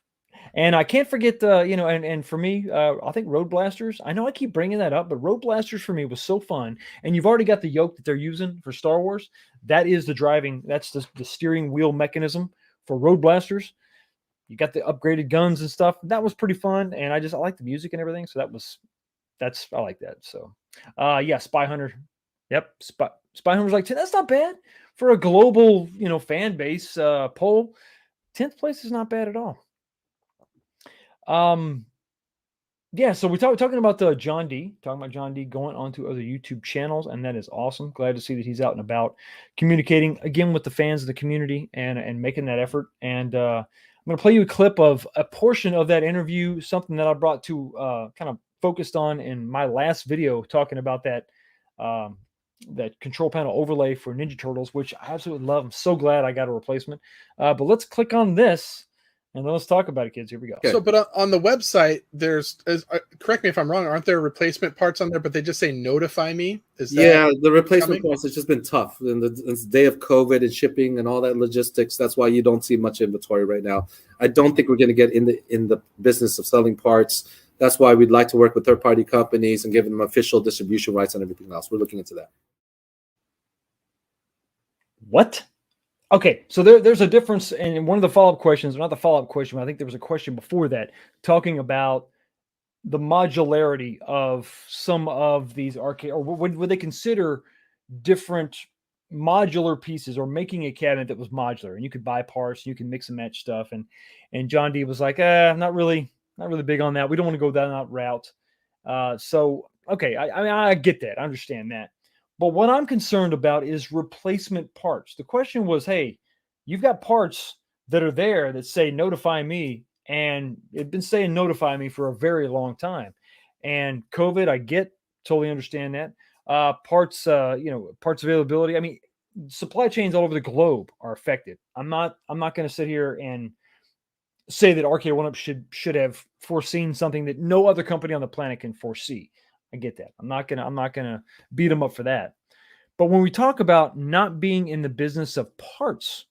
And I can't forget, and for me, I think Road Blasters. I know I keep bringing that up, but Road Blasters for me was so fun. And you've already got the yoke that they're using for Star Wars. That is the driving. That's the steering wheel mechanism for Road Blasters. You got the upgraded guns and stuff. That was pretty fun, and I like the music and everything. So I like that. So, yeah, Spy Hunter. Yep, Spy Hunter was like 10. That's not bad for a global, fan base poll. 10th place is not bad at all. Yeah, so we're talking about John D. Talking about John D. going on to other YouTube channels, and that is awesome. Glad to see that he's out and about, communicating again with the fans of the community and making that effort. And I'm going to play you a clip of a portion of that interview, something that I brought to kind of focused on in my last video, talking about that control panel overlay for Ninja Turtles, which I absolutely love. I'm so glad I got a replacement. But let's click on this. And let's talk about it, kids. Here we go. So, but on the website, correct me if I'm wrong, aren't there replacement parts on there, but they just say notify me? Is that the replacement parts has just been tough. In the day of COVID and shipping and all that logistics, that's why you don't see much inventory right now. I don't think we're going to get in the business of selling parts. That's why we'd like to work with third-party companies and give them official distribution rights and everything else. We're looking into that. What? Okay, so there's a difference, and one of the follow-up questions, not the follow-up question, but I think there was a question before that, talking about the modularity of some of these arcade, or would they consider different modular pieces, or making a cabinet that was modular, and you could buy parts, you can mix and match stuff, and John D was like, not really big on that. We don't want to go down that route. So okay, I get that, I understand that. But what I'm concerned about is replacement parts. The question was, hey, you've got parts that are there that say notify me, and it's been saying notify me for a very long time. And COVID, I get, totally understand that. Parts availability. I mean, supply chains all over the globe are affected. I'm not going to sit here and say that Arcade 1-Up should have foreseen something that no other company on the planet can foresee. I get that. I'm not gonna beat them up for that. But when we talk about not being in the business of parts,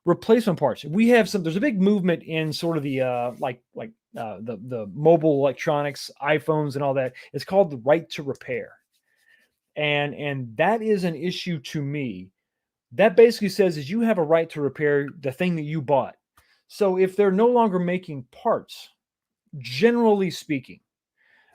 replacement parts, there's a big movement in sort of the the mobile electronics, iPhones and all that. It's called the right to repair. And that is an issue to me. That basically says is you have a right to repair the thing that you bought. So if they're no longer making parts, generally speaking,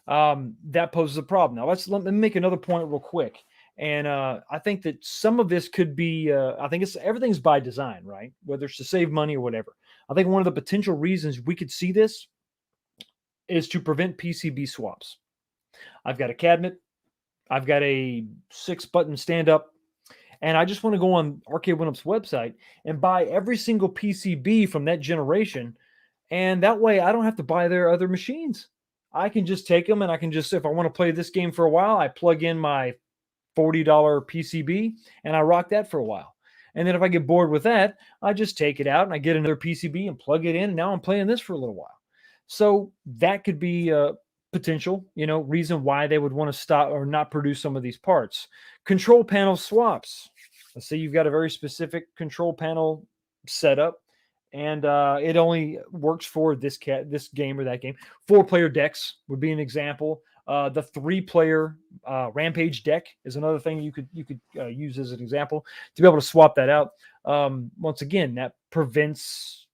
that poses a problem. Now let me make another point real quick. And I think that some of this could be, I think everything's by design, right? Whether it's to save money or whatever. I think one of the potential reasons we could see this is to prevent PCB swaps. I've got a cabinet. I've got a 6-button stand-up. And I just want to go on Arcade 1-Up's website and buy every single PCB from that generation. And that way I don't have to buy their other machines. I can just take them, and I can just, if I want to play this game for a while, I plug in my $40 PCB and I rock that for a while. And then if I get bored with that, I just take it out and I get another PCB and plug it in. And now I'm playing this for a little while. So that could be a potential, reason why they would want to stop or not produce some of these parts. Control panel swaps. Let's say you've got a very specific control panel setup, and it only works for this game or that game. 4-player decks would be an example. The 3-player Rampage deck is another thing you could use as an example to be able to swap that out. Once again, that prevents,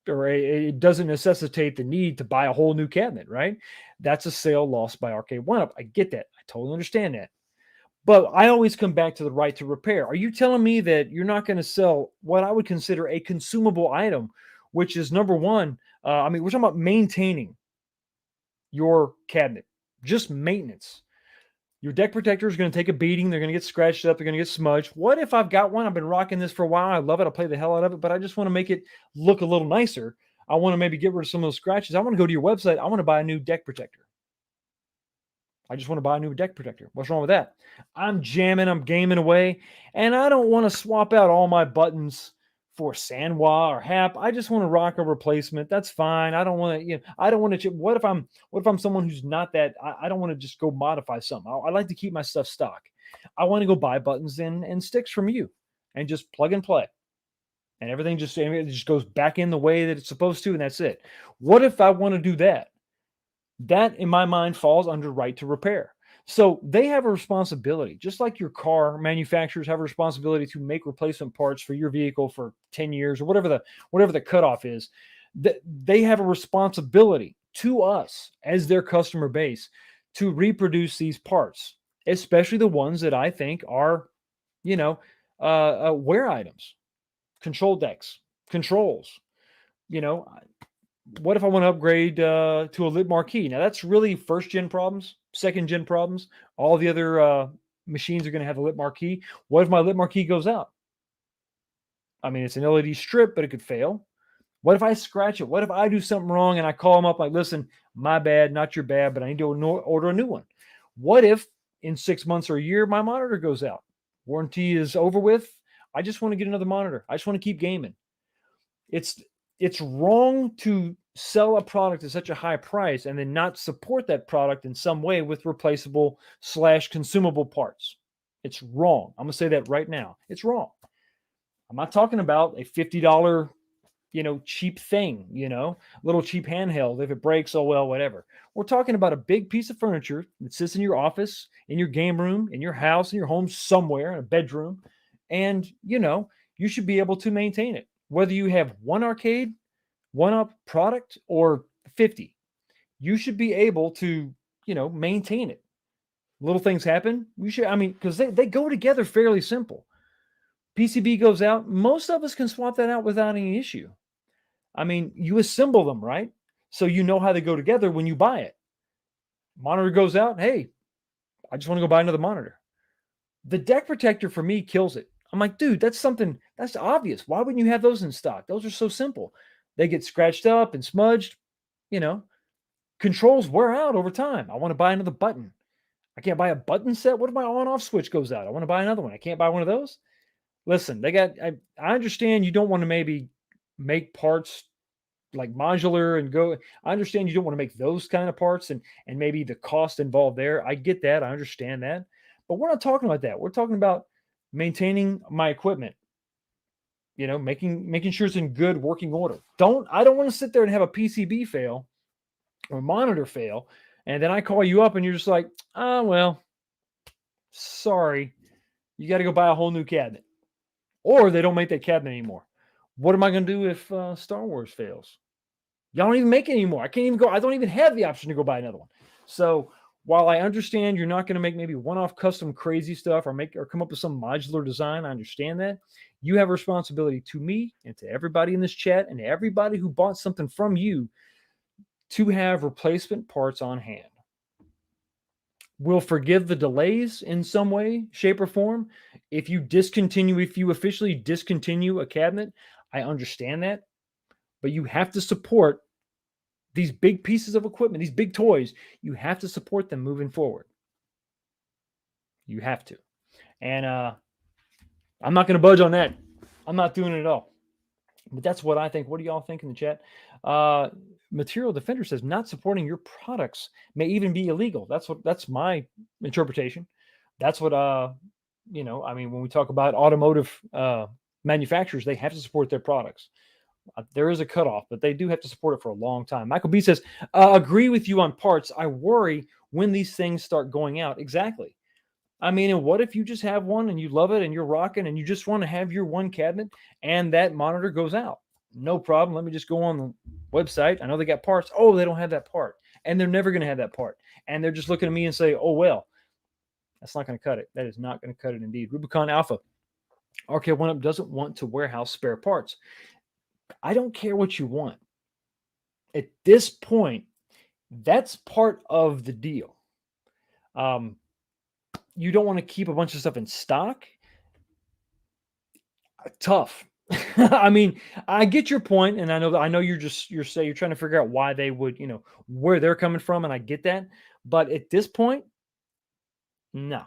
or it doesn't necessitate the need to buy a whole new cabinet, right? That's a sale lost by Arcade One Up. I get that. I totally understand that. But I always come back to the right to repair. Are you telling me that you're not going to sell what I would consider a consumable item, which is number one? We're talking about maintaining your cabinet, just maintenance. Your deck protector is going to take a beating. They're going to get scratched up. They're going to get smudged. What if I've got one? I've been rocking this for a while. I love it. I play the hell out of it, but I just want to make it look a little nicer. I want to maybe get rid of some of those scratches. I want to go to your website. I want to buy a new deck protector. I just want to buy a new deck protector. What's wrong with that? I'm jamming, I'm gaming away, and I don't want to swap out all my buttons for Sanwa or Hap. I just want to rock a replacement. That's fine. I don't want to, I don't want to. What if I'm someone who's not that? I don't want to just go modify something. I like to keep my stuff stock. I want to go buy buttons and sticks from you, and just plug and play, and everything just goes back in the way that it's supposed to, and that's it. What if I want to do that? That, in my mind, falls under right to repair. So they have a responsibility, just like your car manufacturers have a responsibility to make replacement parts for your vehicle for 10 years or whatever the cutoff is. They have a responsibility to us as their customer base to reproduce these parts, especially the ones that I think are, wear items, control decks, controls, what if I want to upgrade to a lit marquee? Now, that's really first-gen problems, second-gen problems. All the other machines are going to have a lit marquee. What if my lit marquee goes out? I mean, it's an LED strip, but it could fail. What if I scratch it? What if I do something wrong and I call them up like, listen, my bad, not your bad, but I need to order a new one? What if in 6 months or a year, my monitor goes out? Warranty is over with. I just want to get another monitor. I just want to keep gaming. It's wrong to sell a product at such a high price and then not support that product in some way with replaceable / consumable parts. It's wrong. I'm going to say that right now. It's wrong. I'm not talking about a $50, cheap thing, little cheap handheld. If it breaks, oh well, whatever. We're talking about a big piece of furniture that sits in your office, in your game room, in your house, in your home somewhere, in a bedroom. And, you should be able to maintain it. Whether you have one arcade, one up product, or 50, you should be able to, maintain it. Little things happen. Because they go together fairly simple. PCB goes out. Most of us can swap that out without any issue. You assemble them, right? So you know how they go together when you buy it. Monitor goes out. Hey, I just want to go buy another monitor. The deck protector for me kills it. I'm like, dude, that's obvious. Why wouldn't you have those in stock? Those are so simple. They get scratched up and smudged. Controls wear out over time. I want to buy another button. I can't buy a button set. What if my on-off switch goes out? I want to buy another one. I can't buy one of those. Listen, I understand you don't want to maybe make parts like modular and go. I understand you don't want to make those kind of parts and maybe the cost involved there. I get that. I understand that. But we're not talking about that. We're talking about maintaining my equipment, making sure it's in good working order. I don't want to sit there and have a PCB fail or monitor fail, and then I call you up and you're just like, well, sorry, you got to go buy a whole new cabinet, or they don't make that cabinet anymore. What am I going to do if Star Wars fails? Y'all don't even make it anymore. I can't even go. I don't even have the option to go buy another one. So while I understand you're not going to make maybe one-off custom crazy stuff or come up with some modular design, I understand that. You have a responsibility to me and to everybody in this chat and to everybody who bought something from you to have replacement parts on hand. We'll forgive the delays in some way, shape, or form. If you officially discontinue a cabinet, I understand that. But you have to support these big pieces of equipment, these big toys. You have to support them moving forward. You have to. And I'm not going to budge on that. I'm not doing it at all. But that's what I think. What do y'all think in the chat? Material Defender says not supporting your products may even be illegal. That's my interpretation. That's what when we talk about automotive manufacturers, they have to support their products. There is a cutoff, but they do have to support it for a long time. Michael B says, agree with you on parts. I worry when these things start going out. Exactly. I mean, and what if you just have one and you love it and you're rocking and you just want to have your one cabinet and that monitor goes out? No problem. Let me just go on the website. I know they got parts. Oh, they don't have that part. And they're never going to have that part. And they're just looking at me and say, oh, well, that's not going to cut it. That is not going to cut it indeed. Rubicon Alpha. RK1UP doesn't want to warehouse spare parts. I don't care what you want. At this point, that's part of the deal. You don't want to keep a bunch of stuff in stock. Tough. I mean, I get your point, and I know you're trying to figure out why they would, where they're coming from, and I get that. But at this point, no,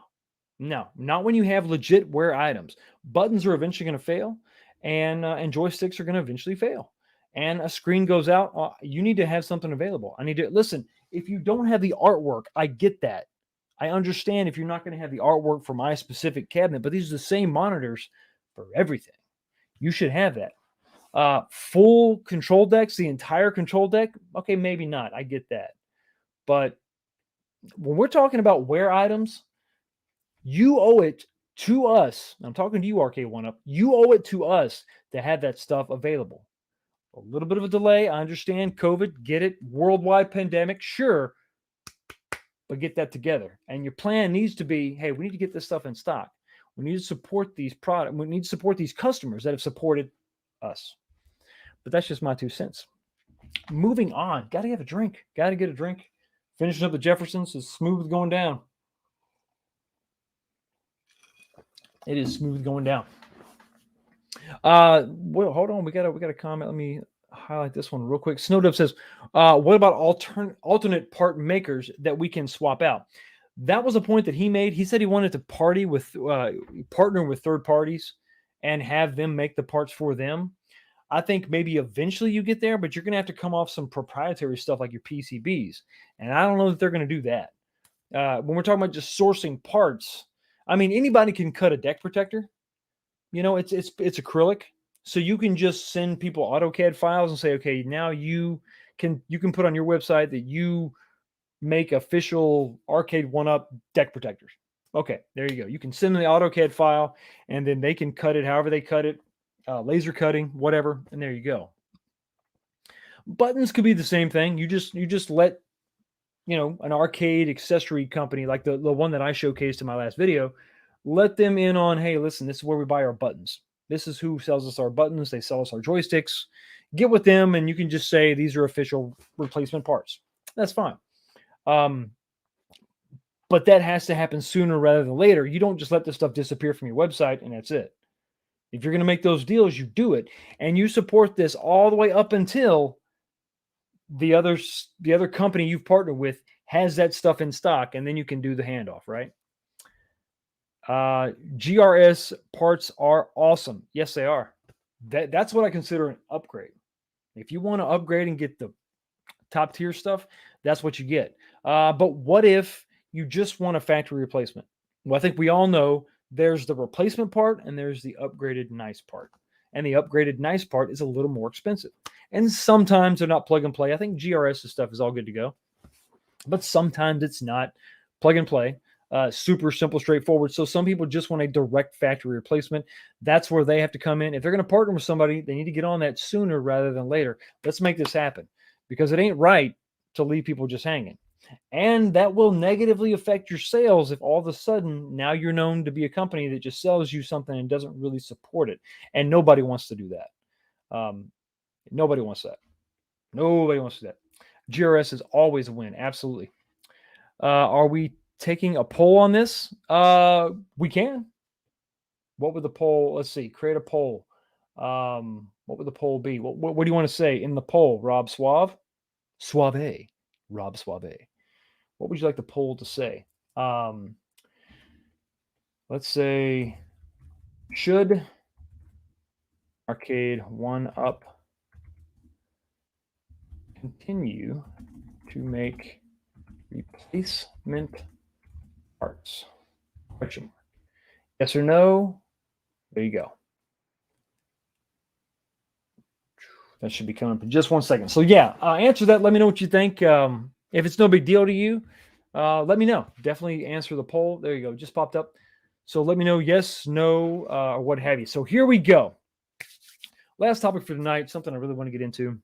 not when you have legit wear items. Buttons are eventually going to fail, and joysticks are going to eventually fail, and a screen goes out. You need to have something available. I need to listen. If you don't have the artwork, I get that. I understand if you're not going to have the artwork for my specific cabinet, but these are the same monitors for everything. You should have that. Full control decks, the entire control deck. Okay, maybe not. I get that. But when we're talking about wear items, you owe it to us. I'm talking to you, RK1UP. You owe it to us to have that stuff available. A little bit of a delay. I understand COVID. Get it. Worldwide pandemic. Sure. But get that together. And your plan needs to be, hey, we need to get this stuff in stock. We need to support these products. We need to support these customers that have supported us. But that's just my 2 cents. Moving on. Got to have a drink. Got to get a drink. Finishing up the Jeffersons is smooth going down. It is smooth going down. Well, hold on. We got a comment. Let me highlight this one real quick. Snowdove says, what about alternate part makers that we can swap out? That was a point that he made. He said he wanted to partner with third parties and have them make the parts for them. I think maybe eventually you get there, but you're going to have to come off some proprietary stuff like your PCBs. And I don't know that they're going to do that. When we're talking about just sourcing parts, I mean, anybody can cut a deck protector. It's acrylic. So you can just send people AutoCAD files and say, okay, now you can put on your website that you make official RK1UP deck protectors. Okay, there you go. You can send them the AutoCAD file, and then they can cut it however they cut it, laser cutting, whatever, and there you go. Buttons could be the same thing. You just let an arcade accessory company like the one that I showcased in my last video, let them in on, hey, listen, this is where we buy our buttons. This is who sells us our buttons. They sell us our joysticks. Get with them, and you can just say these are official replacement parts. That's fine. But that has to happen sooner rather than later. You don't just let this stuff disappear from your website and that's it. If you're going to make those deals, you do it. And you support this all the way up until the other company you've partnered with has that stuff in stock, and then you can do the handoff, right? GRS parts are awesome. Yes, they are. That's what I consider an upgrade. If you want to upgrade and get the top tier stuff, that's what you get. But what if you just want a factory replacement? Well, I think we all know there's the replacement part and there's the upgraded nice part. And the upgraded nice part is a little more expensive. And sometimes they're not plug and play. I think GRS stuff is all good to go. But sometimes it's not plug and play. Super simple, straightforward. So some people just want a direct factory replacement. That's where they have to come in. If they're going to partner with somebody, they need to get on that sooner rather than later. Let's make this happen, because it ain't right to leave people just hanging. And that will negatively affect your sales if all of a sudden now you're known to be a company that just sells you something and doesn't really support it. And nobody wants to do that. Nobody wants that. Nobody wants to do that. GRS is always a win. Absolutely. Are we taking a poll on this? We can. What would the poll? Let's see. Create a poll. What would the poll be? What do you want to say in the poll, Rob Suave? Suave. Rob Suave. What would you like the poll to say? Let's say, should RK1UP continue to make replacement parts? Question mark. Yes or no? There you go. That should be coming up in just 1 second. So yeah, answer that. Let me know what you think. If it's no big deal to you, Let me know. Definitely answer the poll. There you go. Just popped up. So let me know yes, no, or what have you. So here we go. Last topic for tonight, something I really want to get into.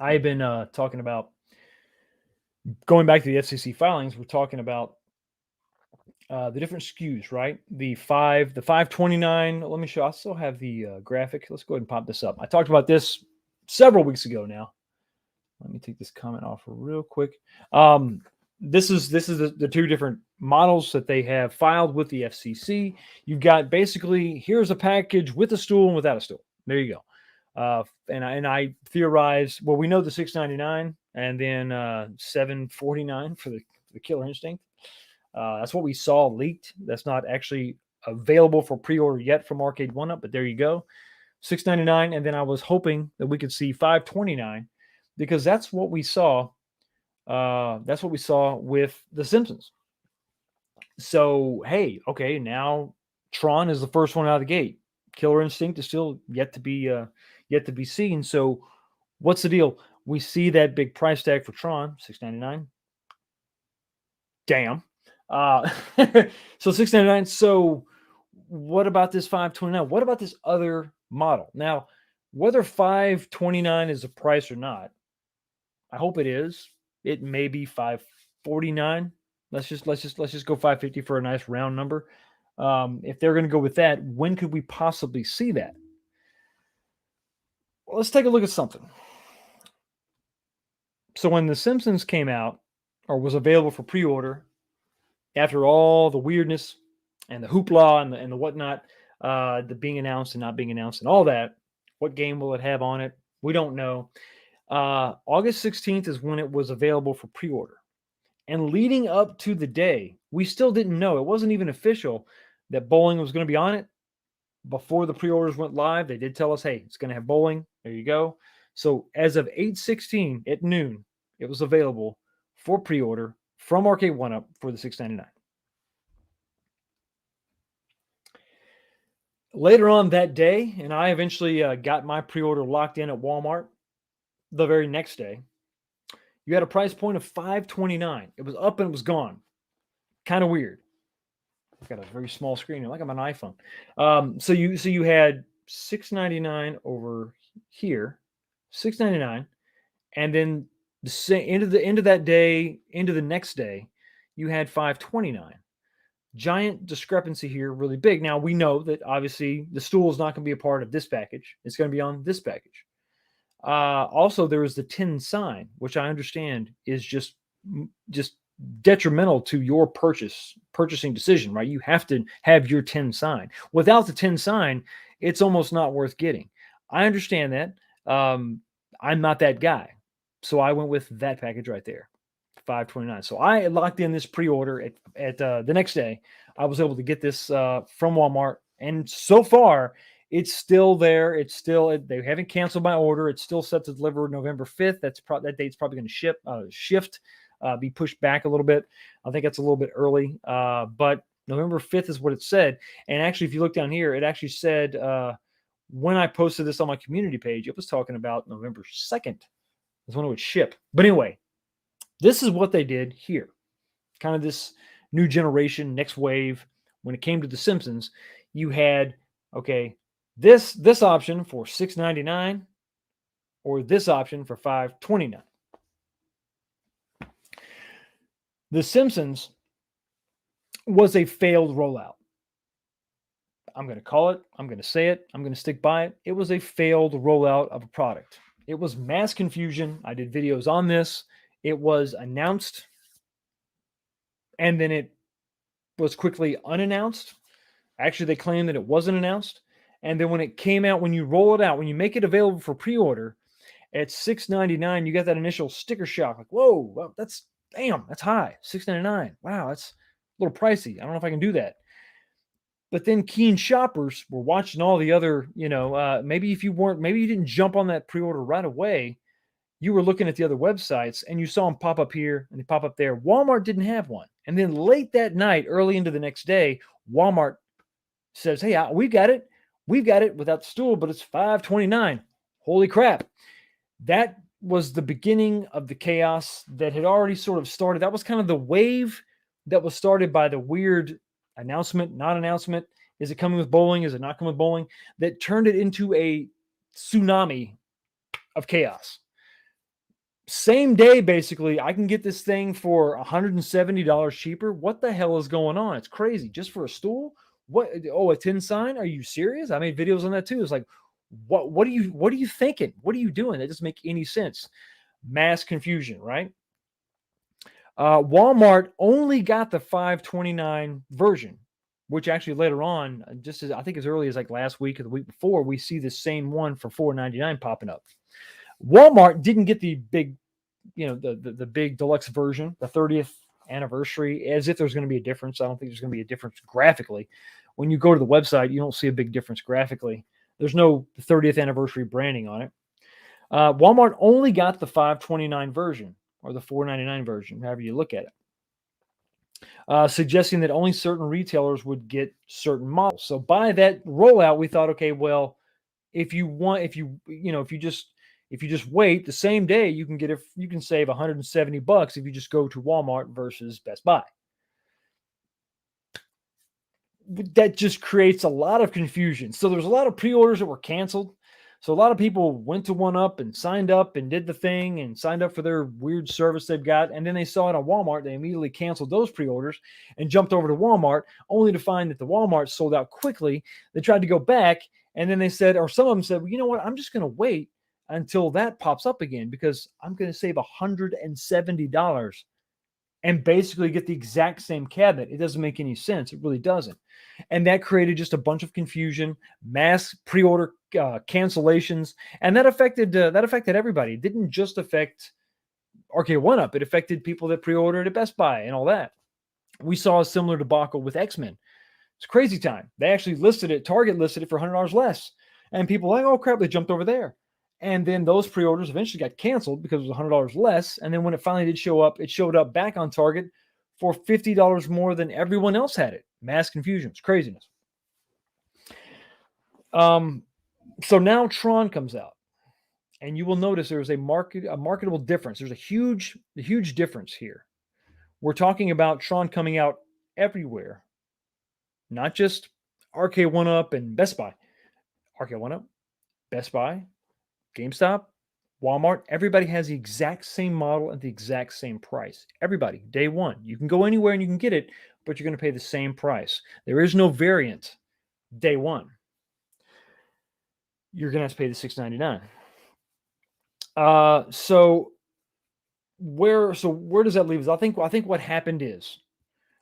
I've been talking about going back to the FCC filings. We're talking about the different SKUs, right? The 529. Let me show. I still have the graphic. Let's go ahead and pop this up. I talked about this several weeks ago now. Let me take this comment off real quick. This is the two different models that they have filed with the FCC. You've got basically here's a package with a stool and without a stool. There you go. And I theorize. Well, we know the $699 and then $749 for the Killer Instinct. That's what we saw leaked. That's not actually available for pre-order yet from Arcade One Up, but there you go. $699, and then I was hoping that we could see $529 because that's what we saw. That's what we saw with The Simpsons. So hey, okay, now Tron is the first one out of the gate. Killer Instinct is still yet to be seen. So what's the deal? We see that big price tag for Tron, $699. Damn. So $699. So what about this $529? What about this other model? Now, whether $529 is a price or not, I hope it is. It may be $549. Let's just go $550 for a nice round number. If they're going to go with that, when could we possibly see that? Well, let's take a look at something. So when The Simpsons came out or was available for pre-order, after all the weirdness and the hoopla and the whatnot, the being announced and not being announced and all that, what game will it have on it? We don't know. August 16th is when it was available for pre-order. And leading up to the day, we still didn't know. It wasn't even official that bowling was going to be on it. Before the pre-orders went live, they did tell us, hey, it's going to have bowling. There you go. So as of 8/16 at noon, it was available for pre-order from Arcade One Up for the $699. Later on that day, and I eventually got my pre-order locked in at Walmart the very next day, you had a price point of $529. It was up and it was gone. Kind of weird. I've got a very small screen, like I'm an iPhone. So you had $699 over here, $699, and then into that day, into the next day, you had $529. Giant discrepancy here, really big. Now we know that obviously the stool is not going to be a part of this package. It's going to be on this package. Also, there is the tin sign, which I understand is just detrimental to your purchasing decision, right? You have to have your tin sign. Without the tin sign, it's almost not worth getting. I understand that. I'm not that guy. So I went with that package right there, $529. So I locked in this pre-order at the next day. I was able to get this from Walmart, and so far it's still there. It's still, they haven't canceled my order. It's still set to deliver November 5th. That date's probably going to shift, be pushed back a little bit. I think that's a little bit early, but November 5th is what it said. And actually, if you look down here, it actually said when I posted this on my community page, it was talking about November 2nd is when it would ship. But anyway, this is what they did here. Kind of this new generation, next wave. When it came to The Simpsons, you had, okay, this option for $699 or this option for $529. The Simpsons was a failed rollout. I'm going to call it. I'm going to say it. I'm going to stick by it. It was a failed rollout of a product. It was mass confusion. I did videos on this. It was announced, and then it was quickly unannounced. Actually, they claimed that it wasn't announced. And then when it came out, when you roll it out, when you make it available for pre-order at $699, you got that initial sticker shock. Like, whoa, well, that's high. $699. Wow, that's a little pricey. I don't know if I can do that. But then keen shoppers were watching all the other, maybe you didn't jump on that pre-order right away. You were looking at the other websites and you saw them pop up here and they pop up there. Walmart didn't have one. And then late that night, early into the next day, Walmart says, hey, we've got it. We've got it without the stool, but it's $529. Holy crap. That was the beginning of the chaos that had already sort of started. That was kind of the wave that was started by the weird announcement, not announcement. Is it coming with bowling? Is it not coming with bowling? That turned it into a tsunami of chaos. Same day, basically, I can get this thing for $170 cheaper. What the hell is going on? It's crazy. Just for a stool? What? Oh, a tin sign? Are you serious? I made videos on that too. It's like, what are you thinking? What are you doing? That doesn't make any sense. Mass confusion, right? Walmart only got the $5.29 version, which actually later on, just as I think as early as like last week or the week before, we see the same one for $4.99 popping up. Walmart didn't get the big, the big deluxe version, the 30th anniversary, as if there's going to be a difference. I don't think there's going to be a difference graphically. When you go to the website, you don't see a big difference graphically. There's no 30th anniversary branding on it. Walmart only got the $5.29 version or the $4.99 version, however you look at it, suggesting that only certain retailers would get certain models. So by that rollout, we thought, okay, well, if you just wait the same day, you can save $170 if you just go to Walmart versus Best Buy. That just creates a lot of confusion. So there's a lot of pre-orders that were canceled. So a lot of people went to OneUp and signed up and did the thing and signed up for their weird service they've got. And then they saw it on Walmart. They immediately canceled those pre-orders and jumped over to Walmart, only to find that the Walmart sold out quickly. They tried to go back, and then they said, or some of them said, well, you know what? I'm just going to wait until that pops up again because I'm going to save $170 and basically get the exact same cabinet. It doesn't make any sense. It really doesn't. And that created just a bunch of confusion, mass pre-order cancellations, and that affected everybody. It didn't just affect RK1UP. It affected people that pre-ordered at Best Buy and all that. We saw a similar debacle with X-Men. It's crazy time. They actually Target listed it for $100 less. And people were like, oh crap, they jumped over there. And then those pre-orders eventually got canceled because it was $100 less. And then when it finally did show up, it showed up back on Target for $50 more than everyone else had it. Mass confusion. It's craziness. So now Tron comes out. And you will notice there's a marketable difference. There's a huge difference here. We're talking about Tron coming out everywhere. Not just RK1UP and Best Buy. RK1UP, Best Buy, GameStop, Walmart, everybody has the exact same model at the exact same price. Everybody, day one. You can go anywhere and you can get it, but you're going to pay the same price. There is no variant day one. You're going to have to pay the $6.99. So where does that leave us? I think what happened is,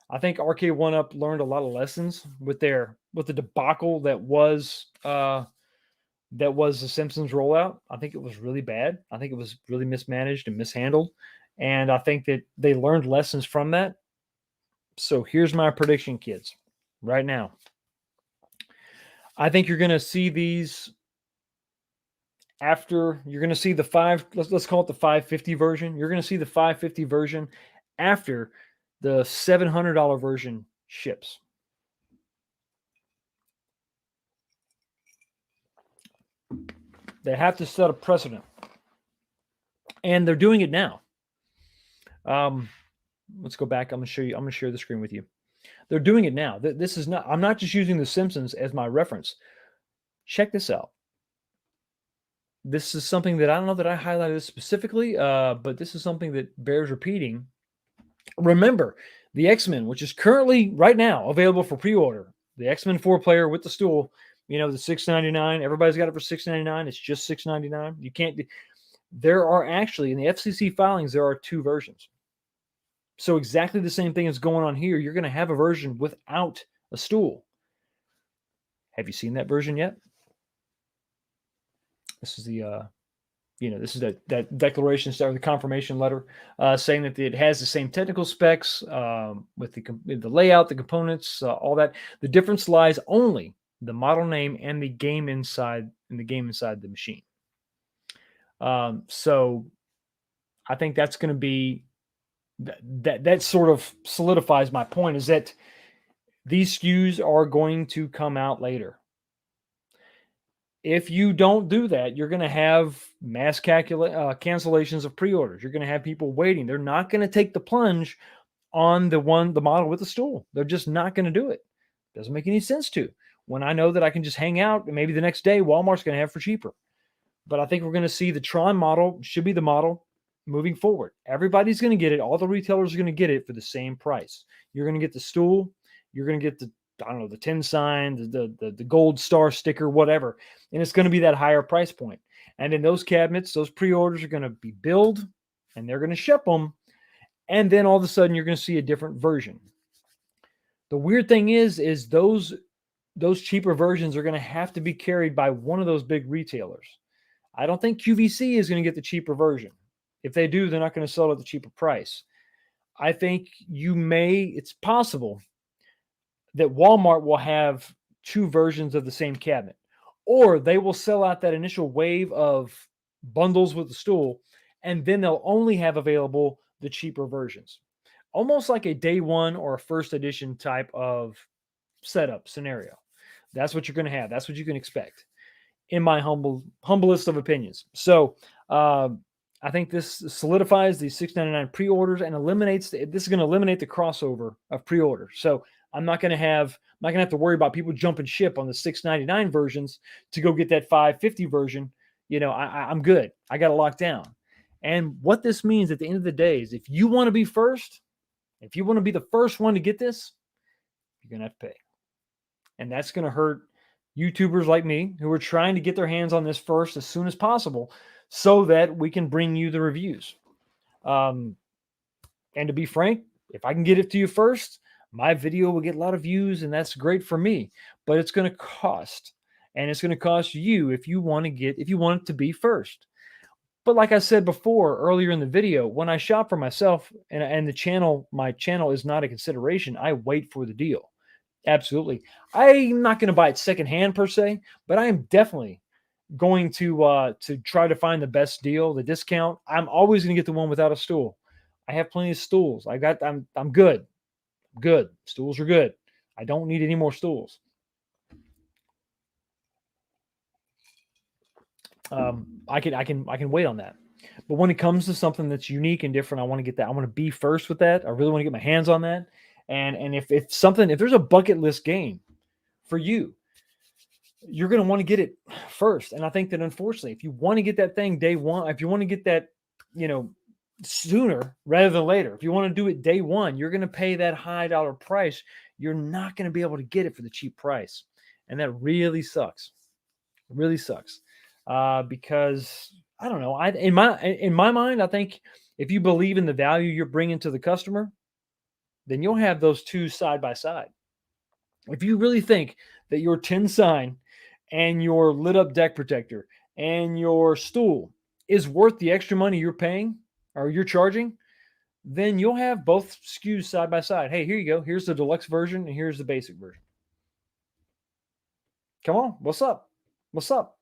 I think RK1UP learned a lot of lessons with the debacle that was the Simpsons rollout. I think it was really bad. I think it was really mismanaged and mishandled. And I think that they learned lessons from that. So here's my prediction, kids, right now. I think you're going to see these after you're going to see the let's call it the 550 version. You're going to see the 550 version after the $700 version ships. They have to set a precedent, and they're doing it now. Let's go back. I'm going to show you. I'm going to share the screen with you. They're doing it now. This is not. I'm not just using The Simpsons as my reference. Check this out. This is something that I don't know that I highlighted this specifically, but this is something that bears repeating. Remember, the X-Men, which is currently right now available for pre-order, the X-Men 4-player with the stool. The $6.99. Everybody's got it for $6.99. It's just $6.99. You can't. There are actually in the FCC filings there are two versions. So exactly the same thing is going on here. You're going to have a version without a stool. Have you seen that version yet? This is the, this is that declaration or the confirmation letter saying that it has the same technical specs with the layout, the components, all that. The difference lies only the model name and the game inside the machine. So I think that's going to be that sort of solidifies my point, is that these SKUs are going to come out later. If you don't do that, you're going to have mass cancellations of pre-orders. You're going to have people waiting. They're not going to take the plunge on the model with the stool. They're just not going to do it. Doesn't make any sense to. When I know that I can just hang out and maybe the next day Walmart's going to have for cheaper. But I think we're going to see the Tron model should be the model moving forward. Everybody's going to get it. All the retailers are going to get it for the same price. You're going to get the stool. You're going to get the, I don't know, the tin sign, the gold star sticker, whatever. And it's going to be that higher price point. And in those cabinets, those pre-orders are going to be billed and they're going to ship them. And then all of a sudden you're going to see a different version. The weird thing is those cheaper versions are going to have to be carried by one of those big retailers. I don't think QVC is going to get the cheaper version. If they do, they're not going to sell it at the cheaper price. I think it's possible that Walmart will have two versions of the same cabinet, or they will sell out that initial wave of bundles with the stool, and then they'll only have available the cheaper versions. Almost like a day one or a first edition type of setup scenario. That's what you're going to have. That's what you can expect, in my humblest of opinions. So I think this solidifies the $6.99 pre-orders and this is going to eliminate the crossover of pre-orders. So I'm not going to have to worry about people jumping ship on the $6.99 versions to go get that $5.50 version. I'm good. I got it locked down. And what this means at the end of the day is if you want to be first, if you want to be the first one to get this, you're going to have to pay. And that's going to hurt YouTubers like me who are trying to get their hands on this first as soon as possible so that we can bring you the reviews. And to be frank, if I can get it to you first, my video will get a lot of views and that's great for me, but it's going to cost, and it's going to cost you if you want it to be first. But like I said before, earlier in the video, when I shop for myself and my channel is not a consideration, I wait for the deal. Absolutely. I'm not going to buy it secondhand per se, but I am definitely going to try to find the best deal, the discount. I'm always going to get the one without a stool. I have plenty of stools. I'm good. Good. Stools are good. I don't need any more stools. I can wait on that. But when it comes to something that's unique and different, I want to get that. I want to be first with that. I really want to get my hands on that. And if there's a bucket list game for you, you're going to want to get it first. And I think that unfortunately, if you want to get that thing day one, if you want to get that, sooner rather than later, if you want to do it day one, you're going to pay that high dollar price. You're not going to be able to get it for the cheap price. And that really sucks. It really sucks. Because I don't know. In my mind, I think if you believe in the value you're bringing to the customer, then you'll have those two side by side. If you really think that your tin sign and your lit up deck protector and your stool is worth the extra money you're paying or you're charging, then you'll have both SKUs side by side. Hey, here you go. Here's the deluxe version and here's the basic version. Come on. What's up? What's up?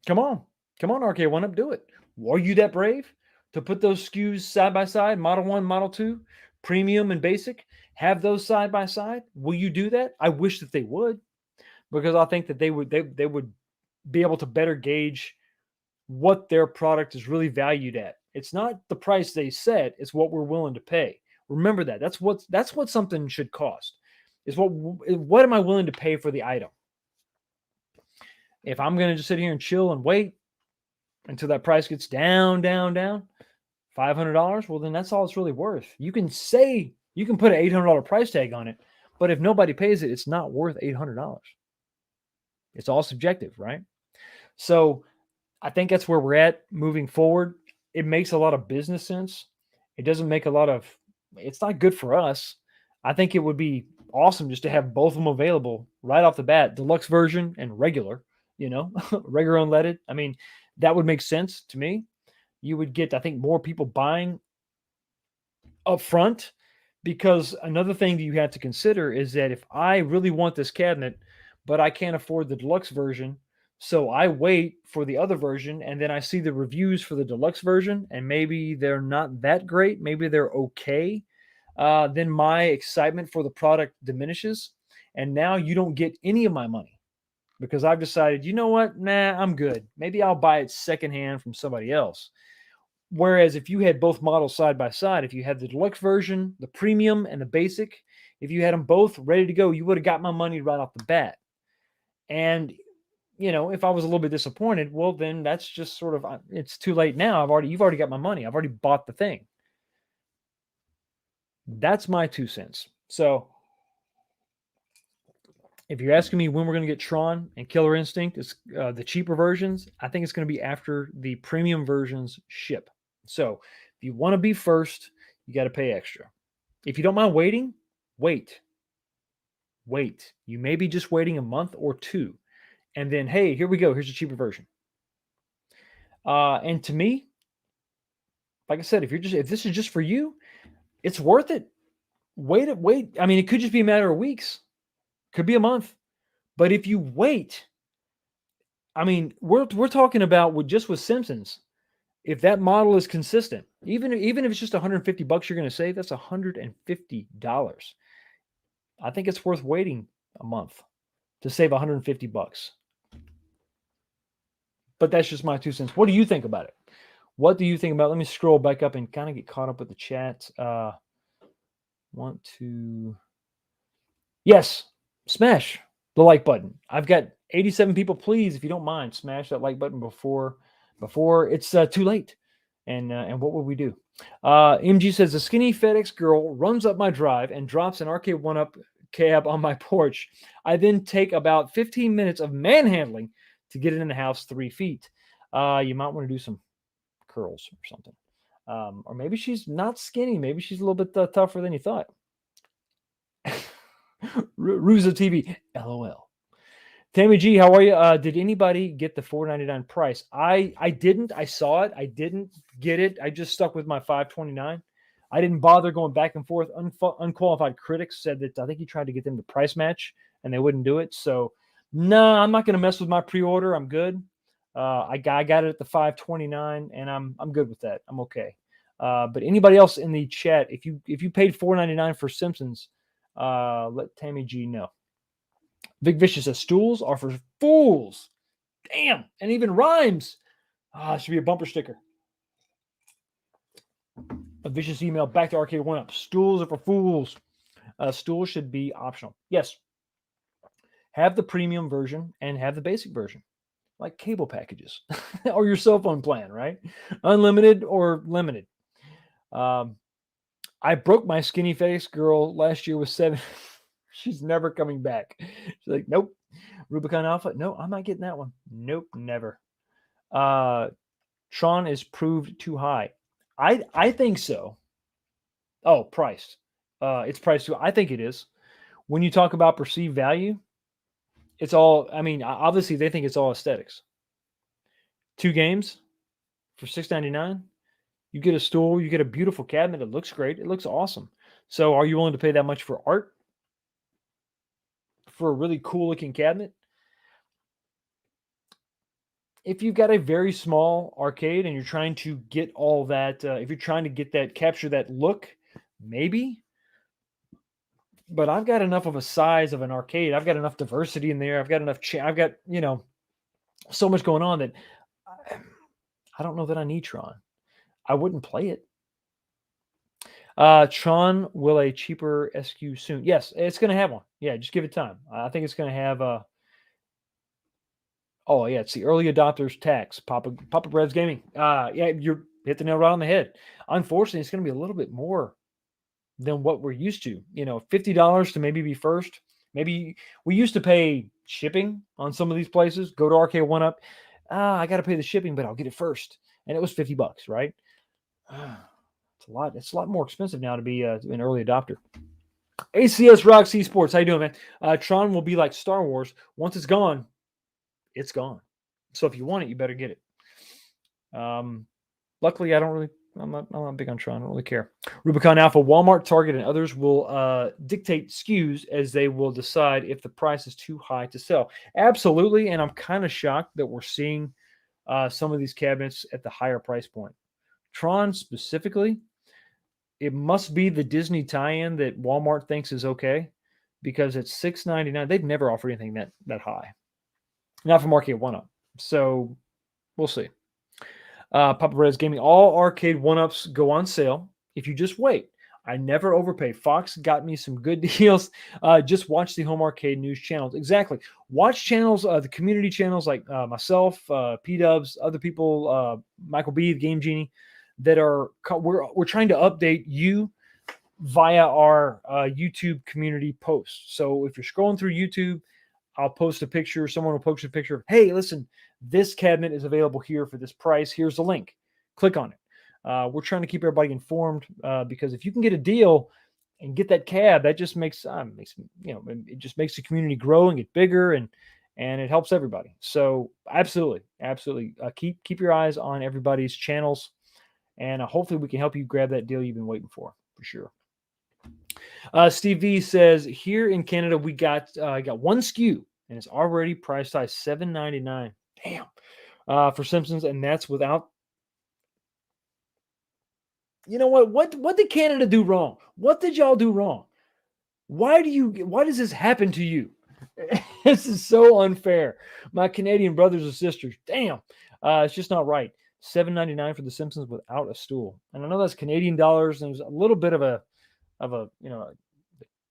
Come on, RK1 Up, do it. Are you that brave to put those SKUs side by side, Model 1, Model 2, Premium and Basic, have those side by side? Will you do that? I wish that they would, because I think that they would be able to better gauge what their product is really valued at. It's not the price they set, it's what we're willing to pay. Remember that. That's what something should cost. Is what am I willing to pay for the item? If I'm going to just sit here and chill and wait until that price gets down, $500, well, then that's all it's really worth. You can put an $800 price tag on it, but if nobody pays it, it's not worth $800. It's all subjective, right? So I think that's where we're at moving forward. It makes a lot of business sense. It doesn't make it's not good for us. I think it would be awesome just to have both of them available right off the bat, deluxe version and regular. Regular unleaded. I mean, that would make sense to me. You would get, I think, more people buying up front, because another thing that you have to consider is that if I really want this cabinet, but I can't afford the deluxe version, so I wait for the other version and then I see the reviews for the deluxe version and maybe they're not that great, maybe they're okay, then my excitement for the product diminishes and now you don't get any of my money. because I've decided, you know what? Nah, I'm good. Maybe I'll buy it secondhand from somebody else. Whereas if you had both models side by side, if you had the deluxe version, the premium, and the basic, if you had them both ready to go, you would have got my money right off the bat. And if I was a little bit disappointed, well, then that's just sort of, it's too late now. You've already got my money. I've already bought the thing. That's my 2 cents. So if you're asking me when we're going to get Tron and Killer Instinct, it's the cheaper versions. I think it's going to be after the premium versions ship. So if you want to be first, you got to pay extra. If you don't mind waiting, wait. You may be just waiting a month or two. And then, hey, here we go. Here's a cheaper version. And to me, like I said, if this is just for you, it's worth it. Wait. I mean, it could just be a matter of weeks. Could be a month. But if you wait, I mean, we're talking about with Simpsons. If that model is consistent, even if it's just $150 you're going to save, that's $150. I think it's worth waiting a month to save $150. But that's just my 2 cents. What do you think about it? What do you think about it? Let me scroll back up and kind of get caught up with the chat. Yes, smash the like button. I've got 87 people. Please, if you don't mind, smash that like button before it's too late. And what would we do? MG says, the skinny FedEx girl runs up my drive and drops an Arcade 1-Up cab on my porch. I then take about 15 minutes of manhandling to get it in the house 3 feet. You might want to do some curls or something. Or maybe she's not skinny. Maybe she's a little bit tougher than you thought. Ruza TV, LOL. Tammy G, how are you? Did anybody get the $4.99 price? I didn't. I saw it. I didn't get it. I just stuck with my $5.29. I didn't bother going back and forth. Unqualified critics said that I think he tried to get them to price match and they wouldn't do it. So no, I'm not going to mess with my pre-order. I'm good. I got it at the $5.29 and I'm good with that. I'm okay. But anybody else in the chat, if you paid $4.99 for Simpsons, let Tammy G know. Vic Vicious says stools are for fools. Damn, and even rhymes. It should be a bumper sticker. A vicious email back to Arcade 1-Up. Stools are for fools. Stools should be optional. Yes. Have the premium version and have the basic version, like cable packages or your cell phone plan, right? Unlimited or limited. I broke my skinny face girl last year with 7. She's never coming back. She's like, nope. Rubicon Alpha. No, I'm not getting that one. Nope, never. Tron is proved too high. I think so. Oh, priced. It's priced too. I think it is. When you talk about perceived value, it's all, I mean, obviously they think it's all aesthetics. 2 games for $6.99. You get a stool, you get a beautiful cabinet. It looks great. It looks awesome. So are you willing to pay that much for art? For a really cool looking cabinet? If you've got a very small arcade and you're trying to get all that, if you're trying to get that, capture that look, maybe. But I've got enough of a size of an arcade. I've got enough diversity in there. I've got enough, I've got, so much going on that I don't know that I need Tron. I wouldn't play it. Tron will a cheaper SQ soon. Yes, it's going to have one. Yeah, just give it time. I think it's going to have oh yeah, it's the early adopters tax. Papa Brev's Gaming. Yeah, you hit the nail right on the head. Unfortunately, it's going to be a little bit more than what we're used to. $50 to maybe be first. Maybe we used to pay shipping on some of these places. Go to Arcade 1-Up. I got to pay the shipping, but I'll get it first. And it was $50, right? It's a lot more expensive now to be an early adopter. ACS Rocks Esports. How you doing, man? Tron will be like Star Wars. Once it's gone, it's gone. So if you want it, you better get it. Luckily, I'm not big on Tron. I don't really care. Rubicon Alpha, Walmart, Target, and others will dictate SKUs as they will decide if the price is too high to sell. Absolutely, and I'm kind of shocked that we're seeing some of these cabinets at the higher price point. Tron specifically, it must be the Disney tie-in that Walmart thinks is okay because it's $6.99. They've never offered anything that high. not from Arcade 1-Up. So we'll see. Papa Red's Gaming, all Arcade 1-Ups go on sale if you just wait. I never overpay. Fox got me some good deals. Just watch the home arcade news channels. Exactly. Watch channels, the community channels like myself, P-Dubs, other people, Michael B, the Game Genie, that are we're trying to update you via our YouTube community posts. So if you're scrolling through YouTube, I'll post a picture. Someone will post a picture of, hey, listen, this cabinet is available here for this price. Here's the link. Click on it. We're trying to keep everybody informed because if you can get a deal and get that cab, that just makes it just makes the community grow and get bigger, and it helps everybody. So absolutely, keep your eyes on everybody's channels, and hopefully we can help you grab that deal you've been waiting for sure. Steve V says here in Canada we got one SKU and it's already priced at $7.99. Damn, for Simpsons, and that's without. You know what? What did Canada do wrong? What did y'all do wrong? Why does this happen to you? This is so unfair. My Canadian brothers and sisters. Damn. It's just not right. $7.99 for The Simpsons without a stool. And I know that's Canadian dollars, and there's a little bit of a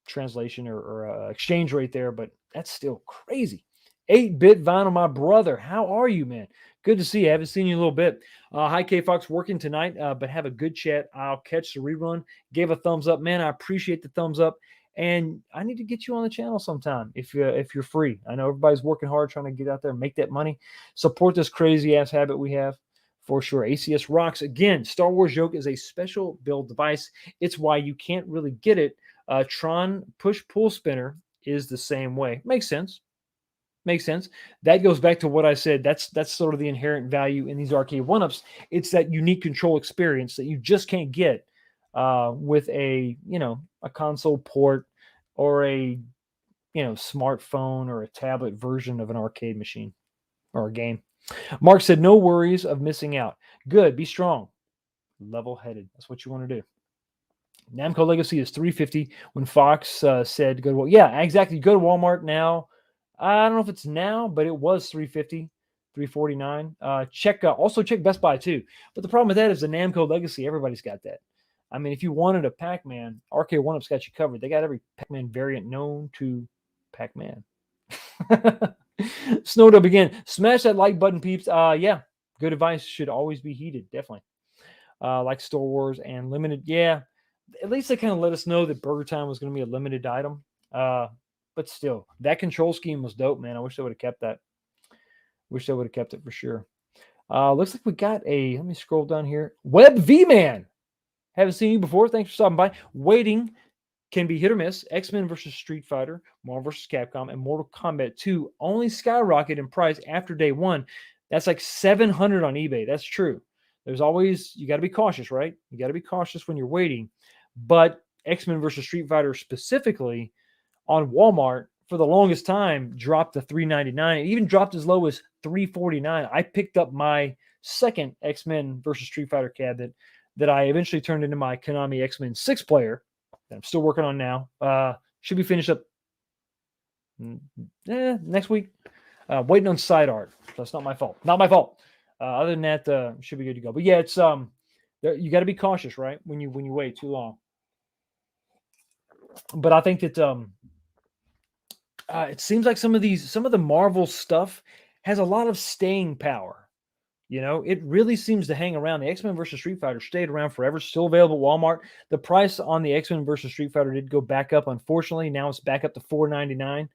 translation or exchange rate there, but that's still crazy. 8-bit Vinyl, my brother. How are you, man? Good to see you. I haven't seen you in a little bit. Hi, K Fox, working tonight, but have a good chat. I'll catch the rerun. Gave a thumbs up, man. I appreciate the thumbs up, and I need to get you on the channel sometime if you're free. I know everybody's working hard trying to get out there and make that money. Support this crazy ass habit we have for sure. ACS rocks. Again, Star Wars Yoke is a special build device. It's why you can't really get it. Tron push pull spinner is the same way. Makes sense. Makes sense. That goes back to what I said. That's sort of the inherent value in these arcade 1-Ups. It's that unique control experience that you just can't get with a console port or a smartphone or a tablet version of an arcade machine or a game. Mark said, no worries of missing out. Good. Be strong. Level-headed. That's what you want to do. Namco Legacy is $350 when Fox said go to Walmart. Yeah, exactly. You go to Walmart now. I don't know if it's now, but it was $350, $349. Also check Best Buy too. But the problem with that is the Namco Legacy. Everybody's got that. I mean, if you wanted a Pac-Man, Arcade 1-Up's got you covered. They got every Pac-Man variant known to Pac-Man. Snowdub again. Smash that like button, peeps. Yeah, good advice should always be heeded. Definitely. Like Star Wars and limited. Yeah, at least they kind of let us know that Burger Time was going to be a limited item. But still, that control scheme was dope, man. I wish they would have kept that. Wish they would have kept it for sure. Looks like we got let me scroll down here. Web V-Man. Haven't seen you before. Thanks for stopping by. Waiting can be hit or miss. X-Men versus Street Fighter, Marvel versus Capcom, and Mortal Kombat 2 only skyrocket in price after day one. That's like $700 on eBay. That's true. There's always, you got to be cautious, right? You got to be cautious when you're waiting. But X-Men versus Street Fighter specifically on Walmart for the longest time dropped to $399. It even dropped as low as $349. I picked up my second X-Men versus Street Fighter cabinet that I eventually turned into my Konami X-Men 6-player that I'm still working on now. Should be finished up next week. Waiting on side art. So that's not my fault. Not my fault. Other than that, should be good to go. But yeah, it's you got to be cautious, right? When you wait too long. But I think that it seems like some of the Marvel stuff has a lot of staying power. It really seems to hang around. The X-Men versus Street Fighter stayed around forever, still available at Walmart. The price on the X-Men versus Street Fighter did go back up, unfortunately. Now it's back up to $499.